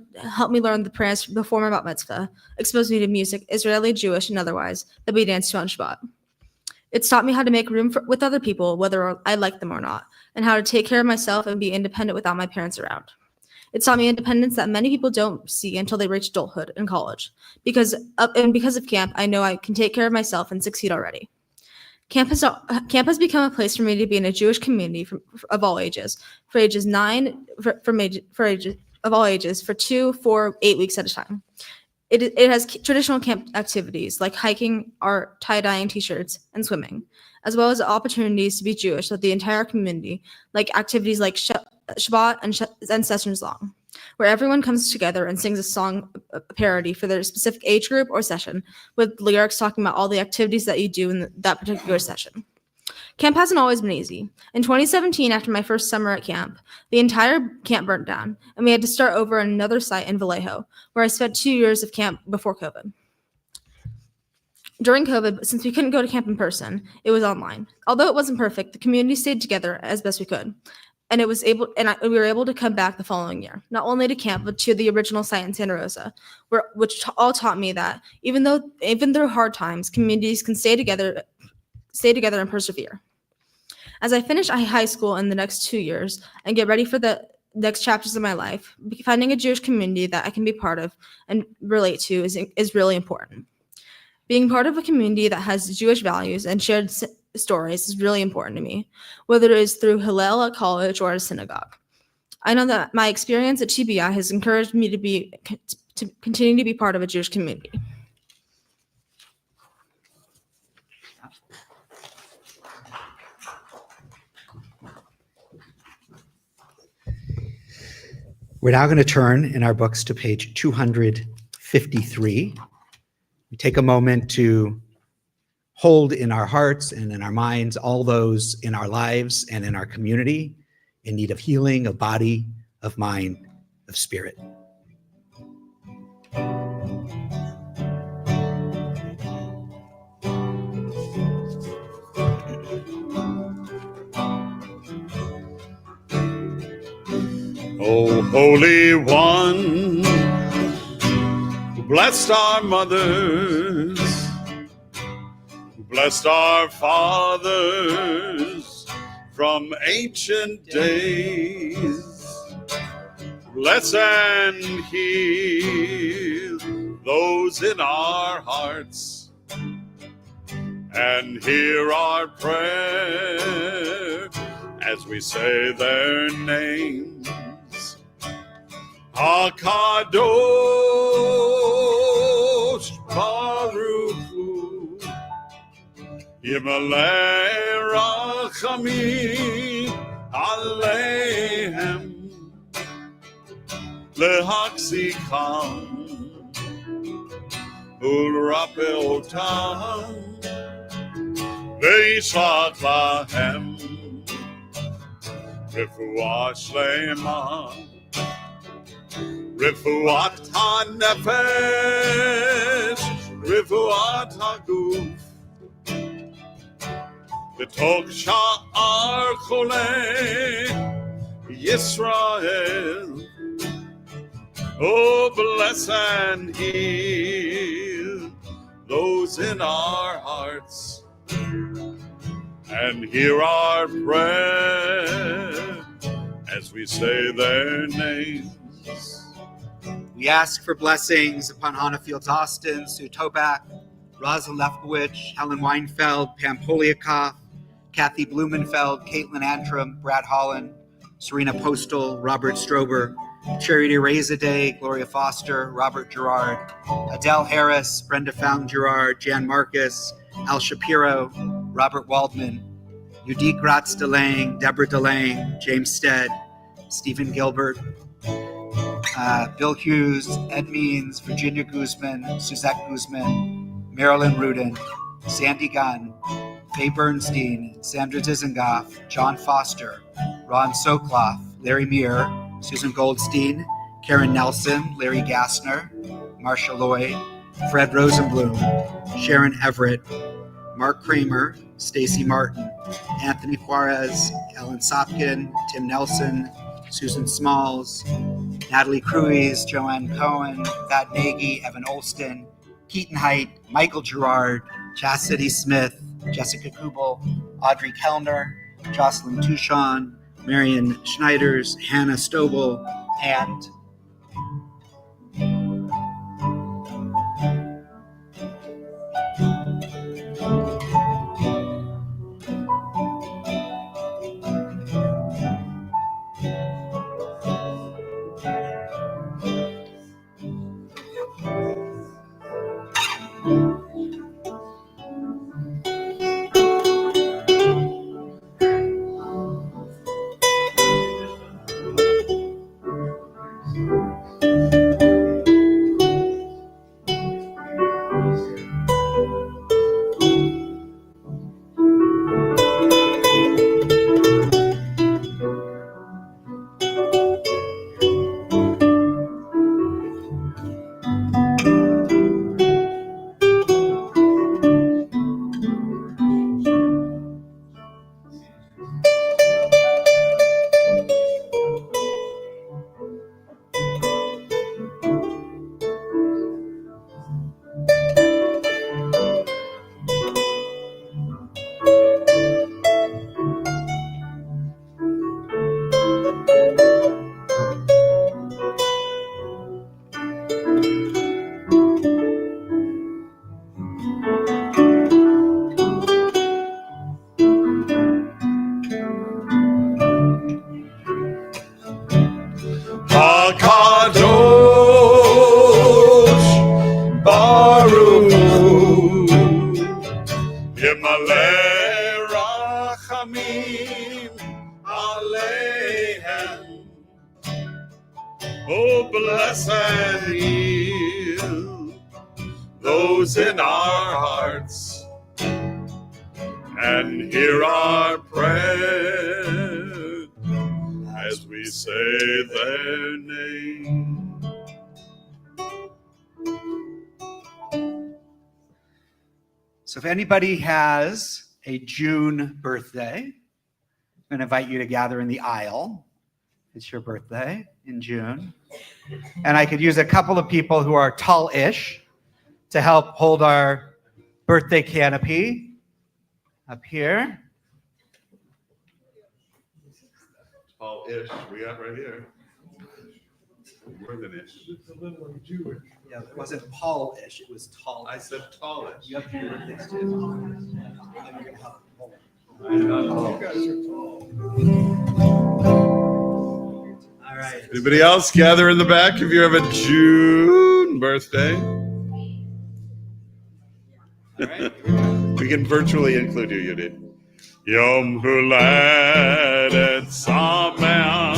the prayers before my bat mitzvah, exposed me to music, Israeli, Jewish, and otherwise, that we danced to on Shabbat. It's taught me how to make room with other people, whether I like them or not, and how to take care of myself and be independent without my parents around. It taught me independence that many people don't see until they reach adulthood and college. Because of camp, I know I can take care of myself and succeed already. Camp has become a place for me to be in a Jewish community of all ages, for 2, 4, 8 weeks at a time. It has traditional camp activities like hiking, art, tie-dyeing t-shirts, and swimming, as well as opportunities to be Jewish with the entire community, like activities like Shabbat and sessions long, where everyone comes together and sings a song parody for their specific age group or session, with lyrics talking about all the activities that you do in that particular session. Camp hasn't always been easy. In 2017, after my first summer at camp, the entire camp burnt down, and we had to start over on another site in Vallejo, where I spent 2 years of camp before COVID. During COVID, since we couldn't go to camp in person, it was online. Although it wasn't perfect, the community stayed together as best we could. And we were able to come back the following year, not only to camp, but to the original site in Santa Rosa, which all taught me that even through hard times, communities can stay together and persevere. As I finish high school in the next 2 years and get ready for the next chapters of my life, finding a Jewish community that I can be part of and relate to is really important. Being part of a community that has Jewish values and shared stories is really important to me, whether it is through Hillel at college or at a synagogue. I know that my experience at TBI has encouraged me to continue to be part of a Jewish community. We're now going to turn in our books to page 253. We take a moment to hold in our hearts and in our minds all those in our lives and in our community in need of healing, of body, of mind, of spirit. O Holy One, who blessed our mothers, who blessed our fathers from ancient days, bless and heal those in our hearts, and hear our prayer as we say their names. HaKadosh Baruch Hu, Yimalei Rachamim Aleihem, Lehachzikam Ulrapeotam, Veishlach Lahem Refuah Shlema, Refuat HaNefesh, Refuat HaGuf, B'tok Sha'ar Cholei Yisrael. Oh, bless and heal those in our hearts, and hear our prayer as we say their names. We ask for blessings upon Hannah Fields Austin, Sue Tobak, Rosa Lefkowitz, Helen Weinfeld, Pam Poliakoff, Kathy Blumenfeld, Caitlin Antrim, Brad Holland, Serena Postal, Robert Strober, Charity Rezadeh, Gloria Foster, Robert Gerard, Adele Harris, Brenda Found Gerard, Jan Marcus, Al Shapiro, Robert Waldman, Yudik Gratz DeLange, Deborah DeLange, James Stead, Stephen Gilbert, Bill Hughes, Ed Means, Virginia Guzman, Suzette Guzman, Marilyn Rudin, Sandy Gunn, Faye Bernstein, Sandra Dizengoff, John Foster, Ron Sokloff, Larry Muir, Susan Goldstein, Karen Nelson, Larry Gassner, Marcia Lloyd, Fred Rosenblum, Sharon Everett, Mark Kramer, Stacy Martin, Anthony Juarez, Ellen Sopkin, Tim Nelson, Susan Smalls, Natalie Cruise, Joanne Cohen, Thad Nagy, Evan Olston, Keaton Height, Michael Gerard, Chastity Smith, Jessica Kubel, Audrey Kellner, Jocelyn Tuchon, Marion Schneiders, Hannah Stobel, and HaKadosh Baruch Yemaleh Rachamim Aleihem. Oh, bless and heal those in our hearts, and hear our prayer as we say their name. so if anybody has a June birthday, I'm going to invite you to gather in the aisle. It's your birthday in June. And I could use a couple of people who are tall-ish to help hold our birthday canopy up here. Tall-ish, we got right here. More than ish. Yeah, it wasn't Paul-ish, it was tall. I said tallish. You have your birthdays too. I know. You guys are tall. All right. Anybody else gather in the back if you have a June birthday? All right. We can virtually include you, Yudit. Yom Huladet Sameach.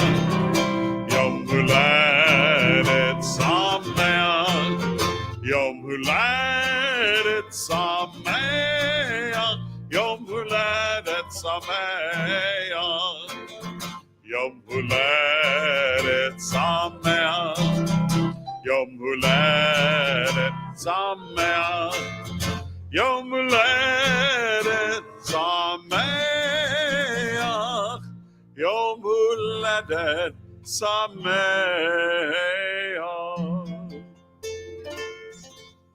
Yom Huladet Sameach. Yom Huladet Sameach. Yom Huladet Sameach. Yom Huladet Sameach. Yom Huladet Sameach. Yom Huladet Sameach. Yom Huladet Sameach.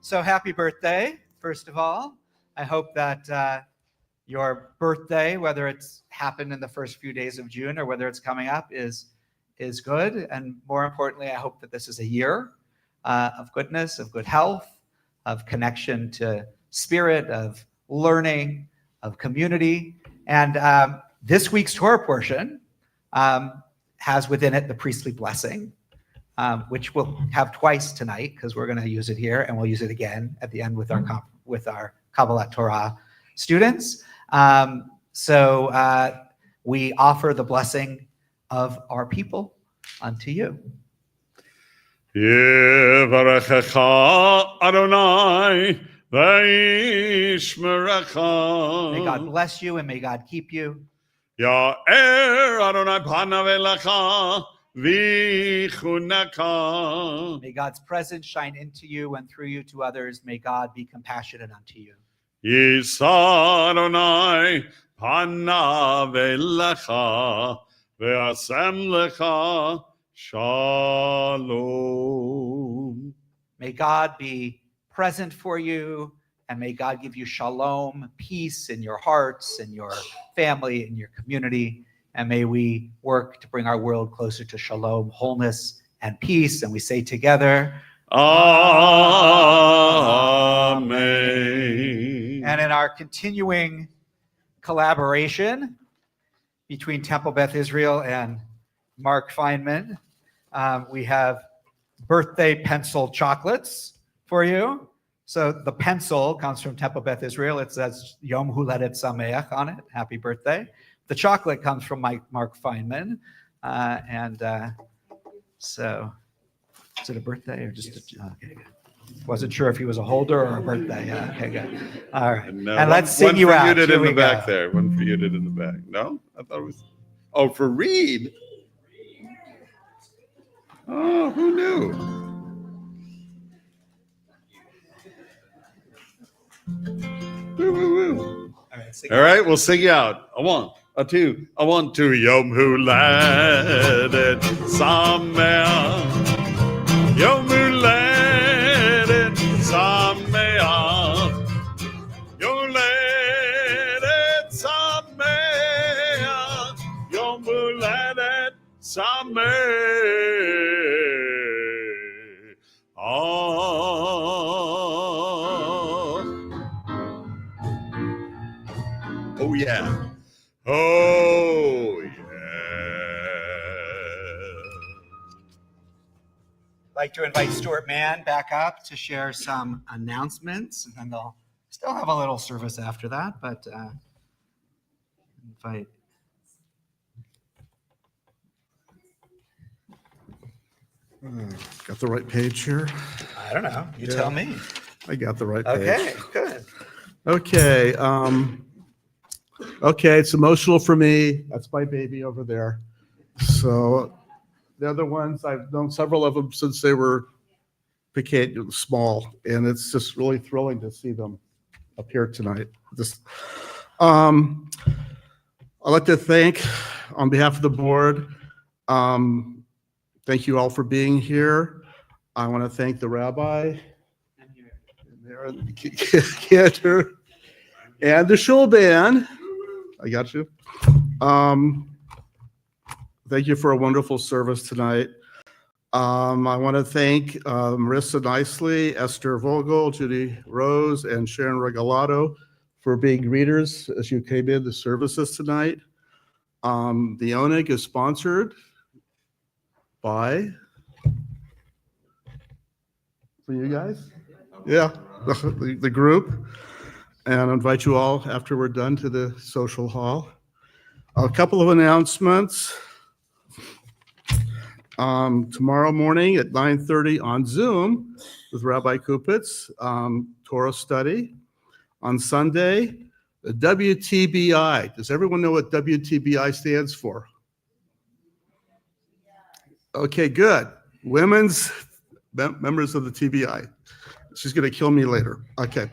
So happy birthday, first of all. I hope that your birthday, whether it's happened in the first few days of June or whether it's coming up, is good. And more importantly, I hope that this is a year of goodness, of good health, of connection to spirit, of learning, of community. And this week's Torah portion has within it the priestly blessing, which we'll have twice tonight because we're going to use it here and we'll use it again at the end with our Kabbalat Torah students. So we offer the blessing of our people unto you. Yevarechecha Adonai v'yishmerecha. May God bless you and may God keep you. Ya'er Adonai panav elecha v'chuneka. May God's presence shine into you and through you to others. May God be compassionate unto you. Yisa Adonai panav elecha v'asem lecha shalom. May God be present for you, and may God give you shalom, peace in your hearts, in your family, in your community. And may we work to bring our world closer to shalom, wholeness, and peace. And we say together, Amen. And in our continuing collaboration between Temple Beth Israel and Mark Feynman, we have birthday pencil chocolates for you. So the pencil comes from Temple Beth Israel. It says Yom Huledet Sameach on it. Happy birthday. The chocolate comes from Mark Feynman. So is it a birthday or just okay, good. Wasn't sure if he was a holder or a birthday. Yeah, okay, good. All right. And let's sing you out. One for you did Here in we the back go. there. One for you did in the back. No? I thought it was... Oh, for Reed. Oh, who knew? Woo, woo, woo. All right, we'll sing you out. A one, a two, a 1, 2. Yom Huledet Sameach. Yom Huledet Sameach. Yom Huledet Sameach. Yom Huledet Sameach. Oh yeah. Oh yeah. I'd like to invite Stuart Mann back up to share some announcements, and then they'll still have a little service after that, but invite. Got the right page here? I don't know. You tell me. I got the right page. Okay, good. Okay. Okay, it's emotional for me. That's my baby over there. So the other ones, I've known several of them since they were small, and it's just really thrilling to see them up here tonight. I'd like to thank, on behalf of the board, thank you all for being here. I want to thank the rabbi, Cantor, and the shul band. I got you. Thank you for a wonderful service tonight. I want to thank Marissa Nicely, Esther Vogel, Judy Rose, and Sharon Regalado for being greeters as you came in the services tonight. The ONIG is sponsored by, for you guys? Yeah, the group. And I invite you all, after we're done, to the social hall. A couple of announcements. Tomorrow morning at 9:30 on Zoom with Rabbi Kupitz, Torah study. On Sunday, the WTBI. Does everyone know what WTBI stands for? Okay, good. Women's members of the TBI. She's going to kill me later. Okay.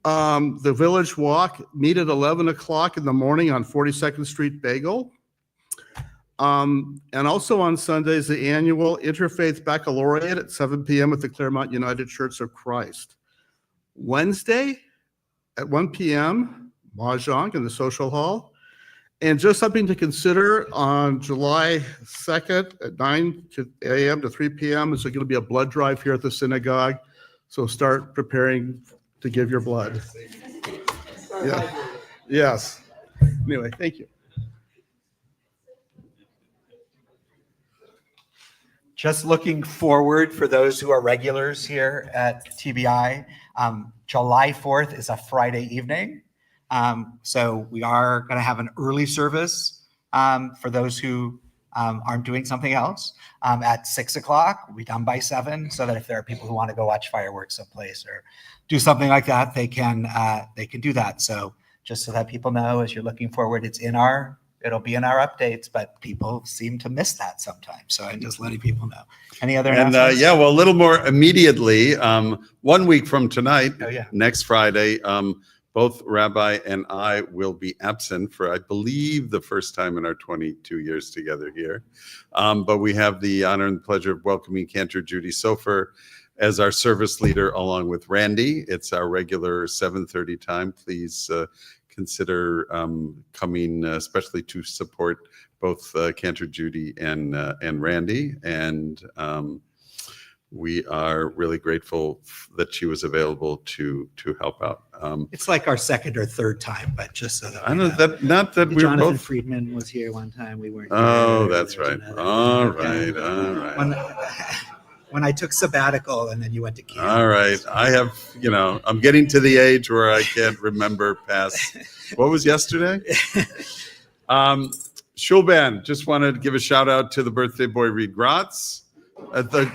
The Village Walk, meet at 11 o'clock in the morning on 42nd Street Bagel. And also on Sundays, the annual Interfaith Baccalaureate at 7 p.m. at the Claremont United Church of Christ. Wednesday at 1 p.m., Mahjong in the social hall. And just something to consider, on July 2nd at 9 a.m. to 3 p.m. is going to be a blood drive here at the synagogue. So start preparing to give your blood. Yeah. Yes. Anyway, thank you. Just looking forward for those who are regulars here at TBI. July 4th is a Friday evening. So we are going to have an early service for those who aren't doing something else at 6 o'clock. We'll be done by 7, so that if there are people who want to go watch fireworks someplace or do something like that, they can do that. So just so that people know, as you're looking forward, it'll be in our updates, but people seem to miss that sometimes. So I'm just letting people know. Any other announcements? Yeah, well, a little more immediately, 1 week from tonight, next Friday, both Rabbi and I will be absent for, I believe, the first time in our 22 years together here. But we have the honor and pleasure of welcoming Cantor Judy Sofer as our service leader, along with Randy. It's our regular 7:30 time. Please consider coming, especially to support both Cantor Judy and Randy. And we are really grateful that she was available to help out. It's like our second or third time, but just so that I know that, not that we were Jonathan both. Friedman was here one time. We weren't. Oh, here. that's right. All right. When I took sabbatical and then you went to camp. All right. I have, I'm getting to the age where I can't remember past. What was yesterday? Shul Band, just wanted to give a shout out to the birthday boy Reed Gratz. The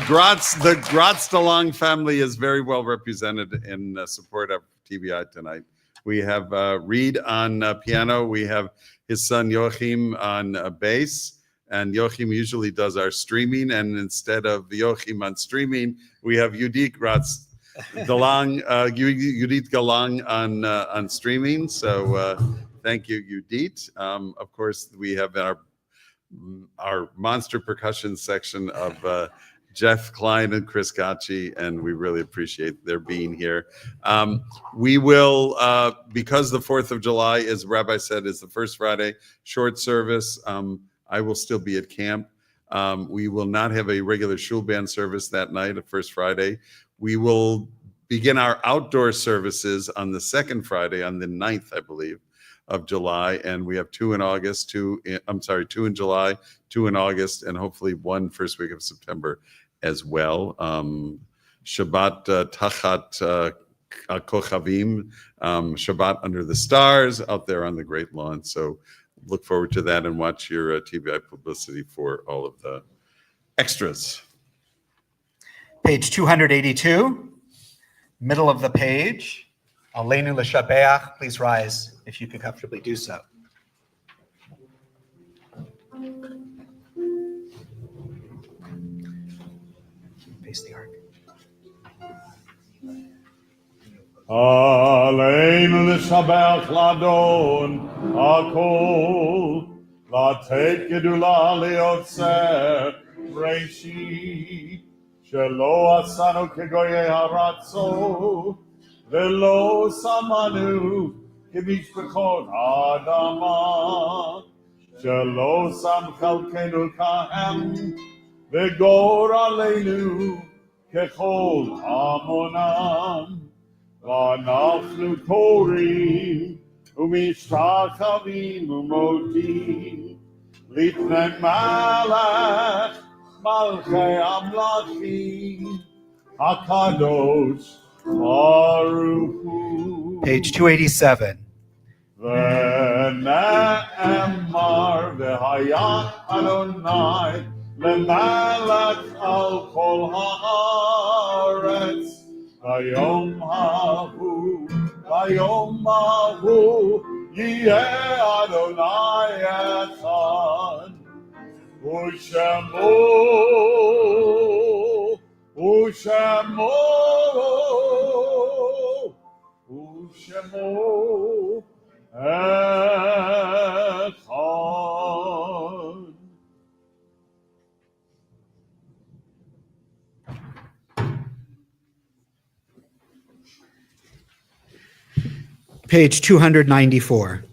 Gratz DeLong family is very well represented in support of TBI tonight. We have Reed on piano. We have his son Joachim on bass. And Joachim usually does our streaming. And instead of Joachim on streaming, we have Judith Gratz DeLong, Judith Galang on streaming. So thank you, Judith. Of course, we have our monster percussion section of Jeff Klein and Chris Gacci, and we really appreciate their being here. We will, because the 4th of July, as Rabbi said, is the first Friday, short service. I will still be at camp. We will not have a regular shul band service that night, the first Friday. We will begin our outdoor services on the second Friday, on the 9th, I believe, of July. And we have 2 in August, 2 in July, 2 in August, and hopefully 1 first week of September as well. Shabbat Tachat Kochavim, Shabbat under the stars out there on the Great Lawn. So look forward to that and watch your TBI publicity for all of the extras. Page 282, middle of the page. Aleinu l'shabeach, please rise if you can comfortably do so. Face the ark. Aleinu l'shabeach ladon hakol, latet gedula liotzer reishi, shelo asanu kegoye haratzo, velo samanu kemishpachot adama, shelo sam chalkenu kahem, vegor aleinu kechol hamonam. ואנחנו קוראים ומשתחווים ומודים לפני מלך מלכי המלכים הקדוש ברוך הוא. Page 287. ונאמר והיה אדוני למלך על כל הארץ ביום ההוא יהיה אדוני אחד ושמו אחד. Page 294.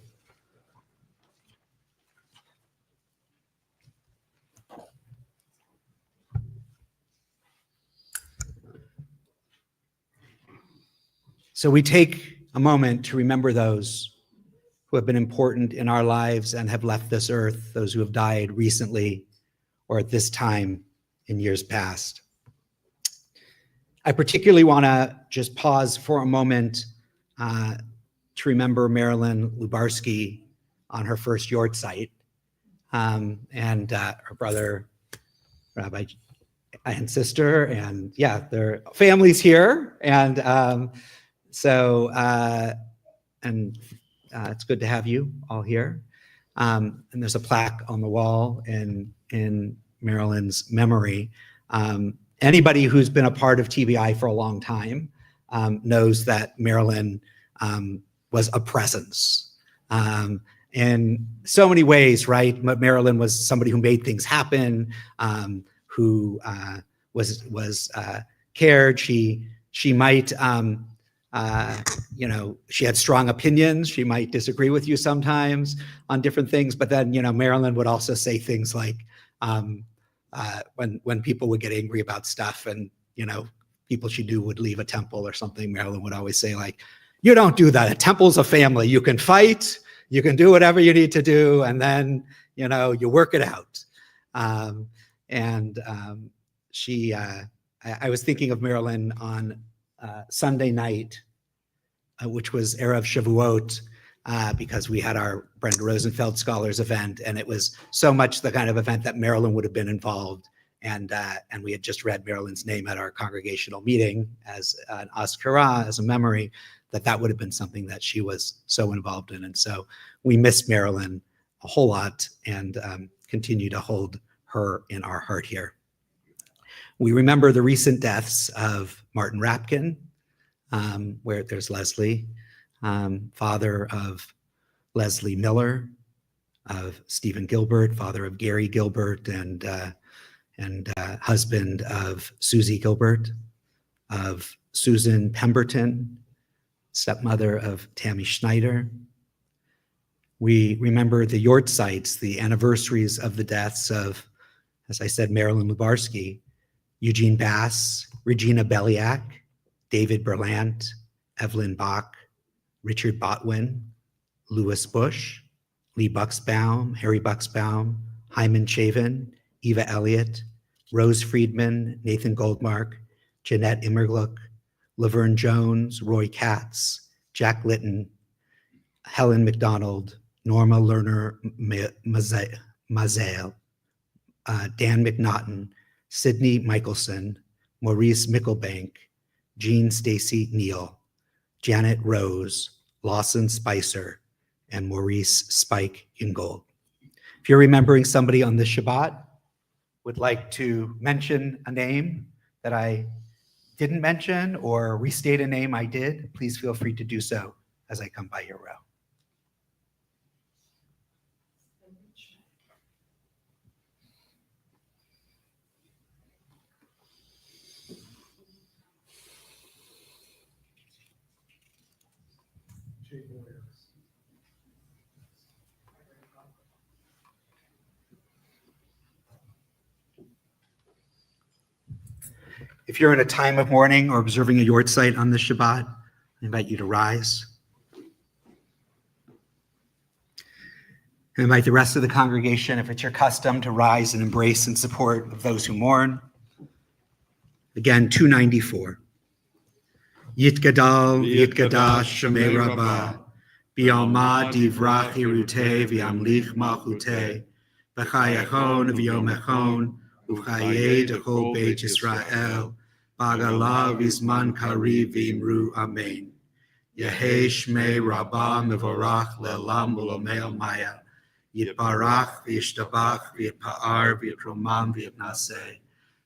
So we take a moment to remember those who have been important in our lives and have left this earth, those who have died recently or at this time in years past. I particularly want to just pause for a moment to remember Marilyn Lubarsky on her first yard site, and her brother, Rabbi, and sister, and yeah, their families here, and it's good to have you all here. And there's a plaque on the wall in Marilyn's memory. Anybody who's been a part of TBI for a long time knows that Marilyn was a presence in so many ways, right? Marilyn was somebody who made things happen, who was cared. She might, she had strong opinions. She might disagree with you sometimes on different things, but then, Marilyn would also say things like, when people would get angry about stuff and, people she knew would leave a temple or something, Marilyn would always say, like, you don't do that. A temple's a family. You can fight, you can do whatever you need to do, and then, you work it out. I was thinking of Marilyn on Sunday night, which was Erev Shavuot, because we had our Brenda Rosenfeld Scholars event, and it was so much the kind of event that Marilyn would have been involved. And we had just read Marilyn's name at our congregational meeting as an Azkara, as a memory, that would have been something that she was so involved in. And so we miss Marilyn a whole lot and continue to hold her in our heart here. We remember the recent deaths of Martin Rapkin, where there's Leslie, father of Leslie Miller, of Stephen Gilbert, father of Gary Gilbert, and husband of Susie Gilbert, of Susan Pemberton, stepmother of Tammy Schneider. We remember the Yortzites, the anniversaries of the deaths of, as I said, Marilyn Lubarsky, Eugene Bass, Regina Beliak, David Berlant, Evelyn Bach, Richard Botwin, Louis Bush, Lee Bucksbaum, Harry Bucksbaum, Hyman Chavin, Eva Elliott, Rose Friedman, Nathan Goldmark, Jeanette Immergluck, Laverne Jones, Roy Katz, Jack Litton, Helen McDonald, Norma Lerner Mazel, Dan McNaughton, Sidney Michelson, Maurice Mickelbank, Jean Stacy Neal, Janet Rose, Lawson Spicer, and Maurice Spike Ingold. If you're remembering somebody on this Shabbat, would like to mention a name that I didn't mention or restate a name I did, please feel free to do so as I come by your row. If you're in a time of mourning or observing a yortzeit on this Shabbat, I invite you to rise. I invite the rest of the congregation, if it's your custom, to rise and embrace and support of those who mourn. Again, 294. Yitgadal v'yitgadash shemei rabbah, b'yalma divrach hirutei v'yamlich malchutei, b'chayachon v'yomechon, u'chayei dechol beit Yisrael, b'agala v'zman kariv v'imru amen. Yehei shmei rabbah mevorach le'elam v'lomei maya, yitbarach v'yishtabach v'yitpa'ar v'yitromam v'yitnaseh,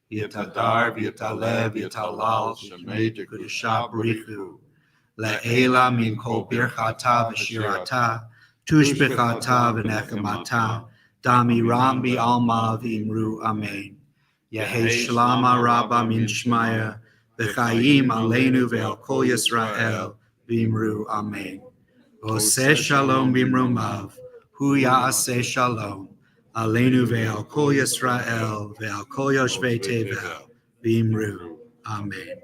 v'yitadar v'yitaleh v'yitalal shemei dekudusha b'richu, le'ela min kol birchata v'shirata, tushbechata v'nechemata, dami ram b'alma v'imru amen. Yehei shlama rabba min shmaya, v'chayim aleinu ve'al kol Yisrael, v'imru amen. Oseh shalom b'imromav, hu ya'aseh shalom, aleinu ve'al kol Yisrael, ve'al kol yoshvei tevel, v'imru amen.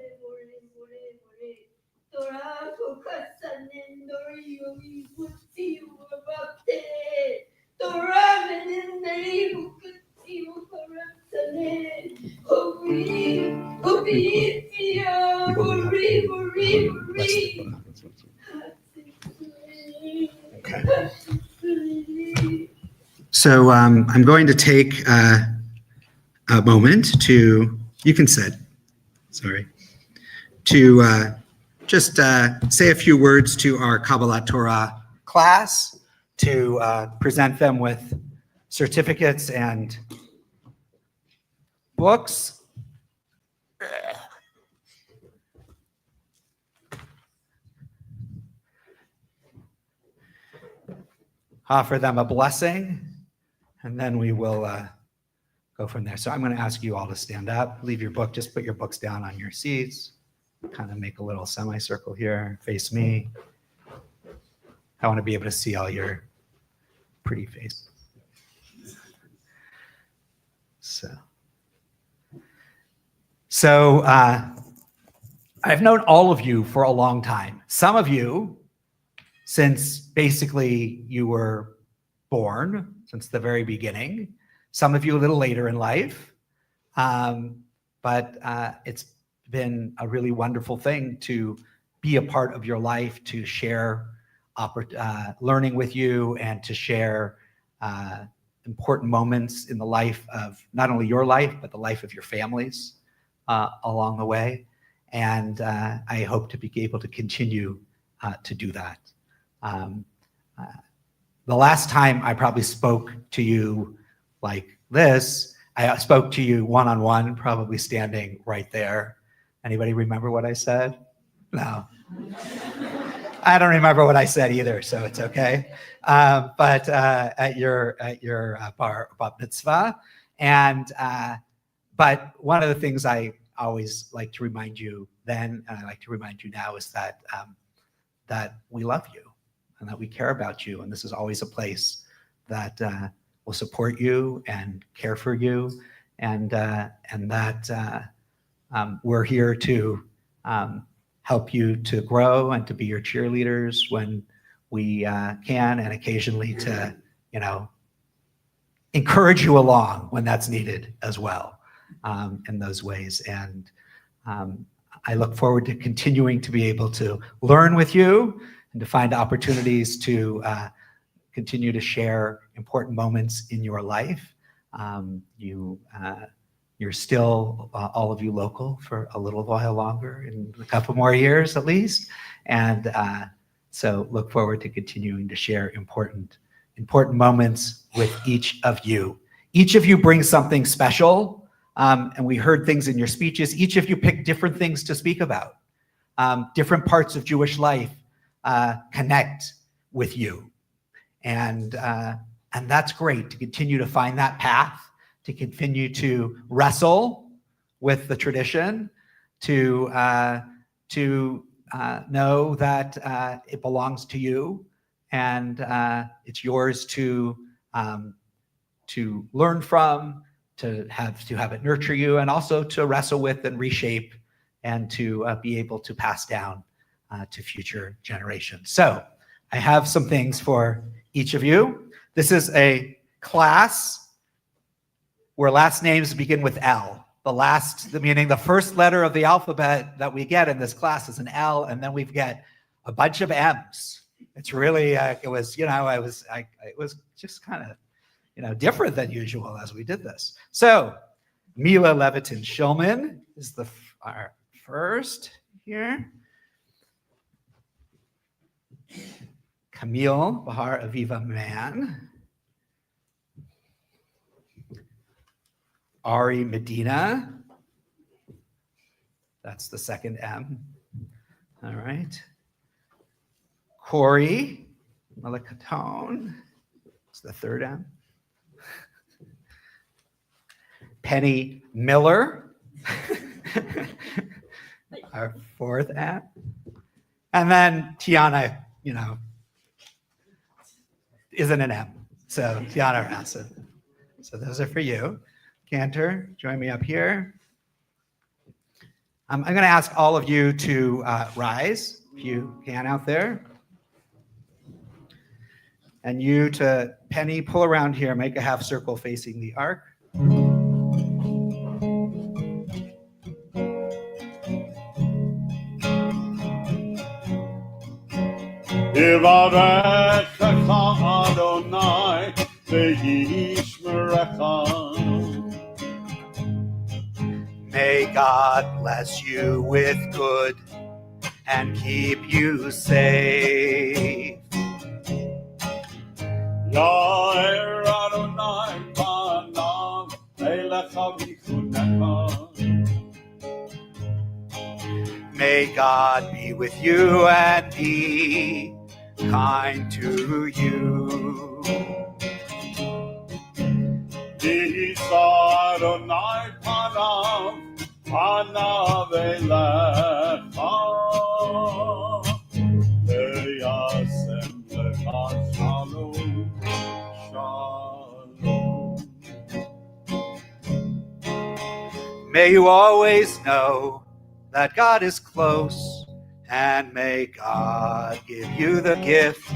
So I'm going to take a moment to, you can sit, sorry, to just say a few words to our Kabbalat Torah class, to present them with certificates and books. Offer them a blessing, and then we will go from there. So I'm going to ask you all to stand up, leave your book, just put your books down on your seats, kind of make a little semicircle here, face me. I want to be able to see all your pretty faces. So I've known all of you for a long time. Some of you, since basically you were born, since the very beginning. Some of you a little later in life. But it's been a really wonderful thing to be a part of your life, to share learning with you, and to share important moments in the life of not only your life, but the life of your families along the way. And I hope to be able to continue to do that. The last time I probably spoke to you like this, I spoke to you one-on-one, probably standing right there. Anybody remember what I said? No. I don't remember what I said either, so it's okay. But at your bar mitzvah, and but one of the things I always like to remind you then, and I like to remind you now, is that that we love you and that we care about you, and this is always a place that will support you and care for you, and that we're here to help you to grow and to be your cheerleaders when we can, and occasionally to, encourage you along when that's needed as well, in those ways. And I look forward to continuing to be able to learn with you and to find opportunities to continue to share important moments in your life. You're still, all of you, local for a little while longer, in a couple more years at least. And so look forward to continuing to share important moments with each of you. Each of you brings something special, and we heard things in your speeches. Each of you picked different things to speak about. Different parts of Jewish life connect with you. And that's great to continue to find that path, to continue to wrestle with the tradition, to know that it belongs to you, and it's yours to learn from, to have it nurture you, and also to wrestle with and reshape, and to be able to pass down to future generations. So I have some things for each of you. This is a class where last names begin with L. Meaning the first letter of the alphabet that we get in this class is an L, and then we get a bunch of M's. It's really, it was just kind of, different than usual as we did this. So Mila Levitin Shulman is our first here. Camille Bahar Aviva Mann. Ari Medina. That's the second M. All right. Corey Malakatone. It's the third M. Penny Miller. Our fourth M. And then Tiana, isn't an M. So Tiana Rassid. So those are for you. Cantor, join me up here. I'm going to ask all of you to rise, if you can out there. And you to, Penny, pull around here, make a half circle facing the ark. Yivarechecha Adonai וישמרך. May God bless you with good and keep you safe. יאר אדוני פניו אליך ויחונך. May God be with you and be kind to you. יישא אדוני פניו אליך. וישם לך שלום, שלום. May you always know that God is close, and may God give you the gift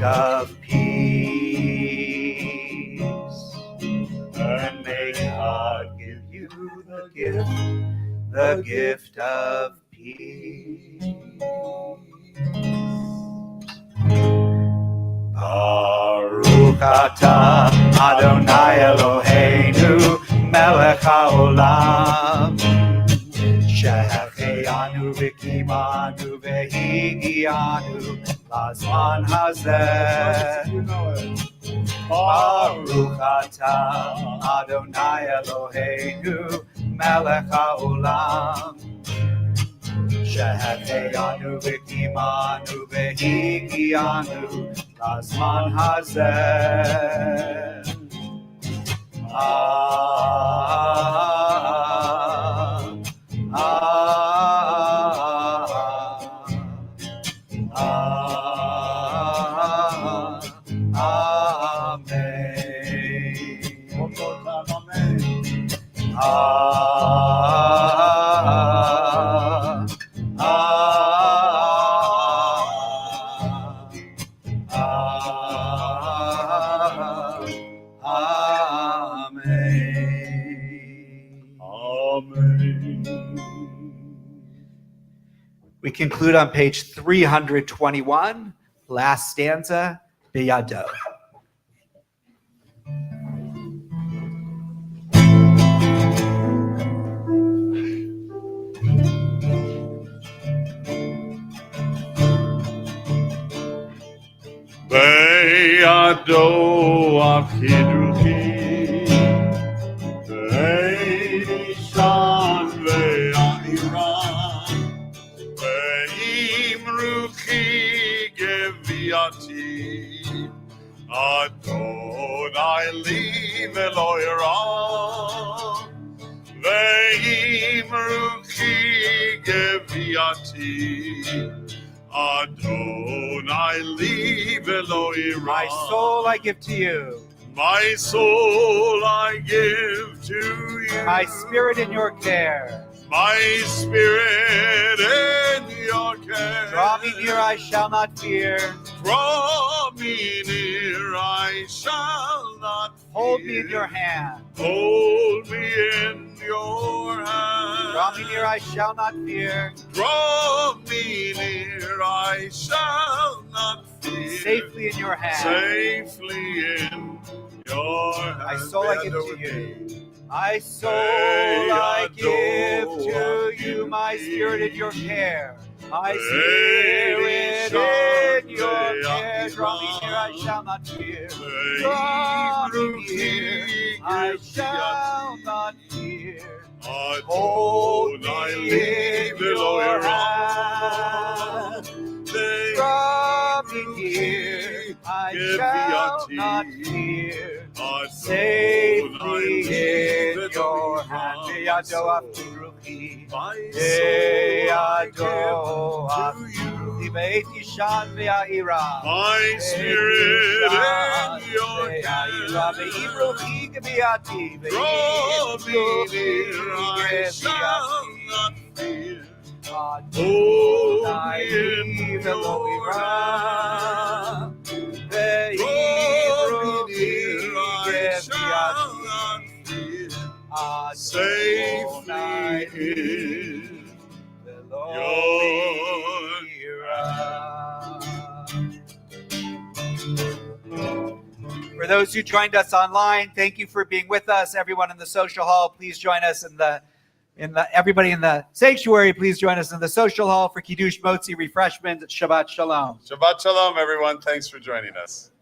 of peace. And may God give you the gift of peace. Baruch atah Adonai Eloheinu melech haolam שהחיינו וקיימנו והגיענו לזמן הזה. ברוך אתה אדוני אלוהינו מלך העולם שהחיינו וקיימנו והגיענו לזמן הזה. We conclude on page 321, last stanza, Biyado. בידו הפקידותי, ואישן והעירה, ואמרוכי גביעתי, אדוני לי ולא ירא, ואמרוכי גביעתי, Adonai li velo ira. My soul I give to you. My soul I give to you. My spirit in your care. My spirit in your care. Draw me near, I shall not fear. Draw me near, I shall not fear. Hold me in your hand. Hold me in your hand. Draw me near, I shall not fear. Draw me near, I shall not fear. Safely in your hand. Safely in your hand. My soul I give to you. My soul I give to you. My spirit in your care. My spirit in your care. Draw me near, I shall not fear. Draw me near, I shall not fear. Hold me in your hand. Draw me near, I shall not fear. Safely in your hand. Beyado afteruchi. Beyado afteruchi. Beit Ishan ve'a'ira. My spirit in your hand. Ve'imruchi gebiati. Draw me near, I shall not fear. Hold me in your hand. Safely in your those who joined us online, thank you for being with us. Everyone in the social hall, please join us everybody in the sanctuary, please join us in the social hall for Kiddush Motzi refreshment. Shabbat Shalom. Shabbat Shalom, everyone. Thanks for joining us.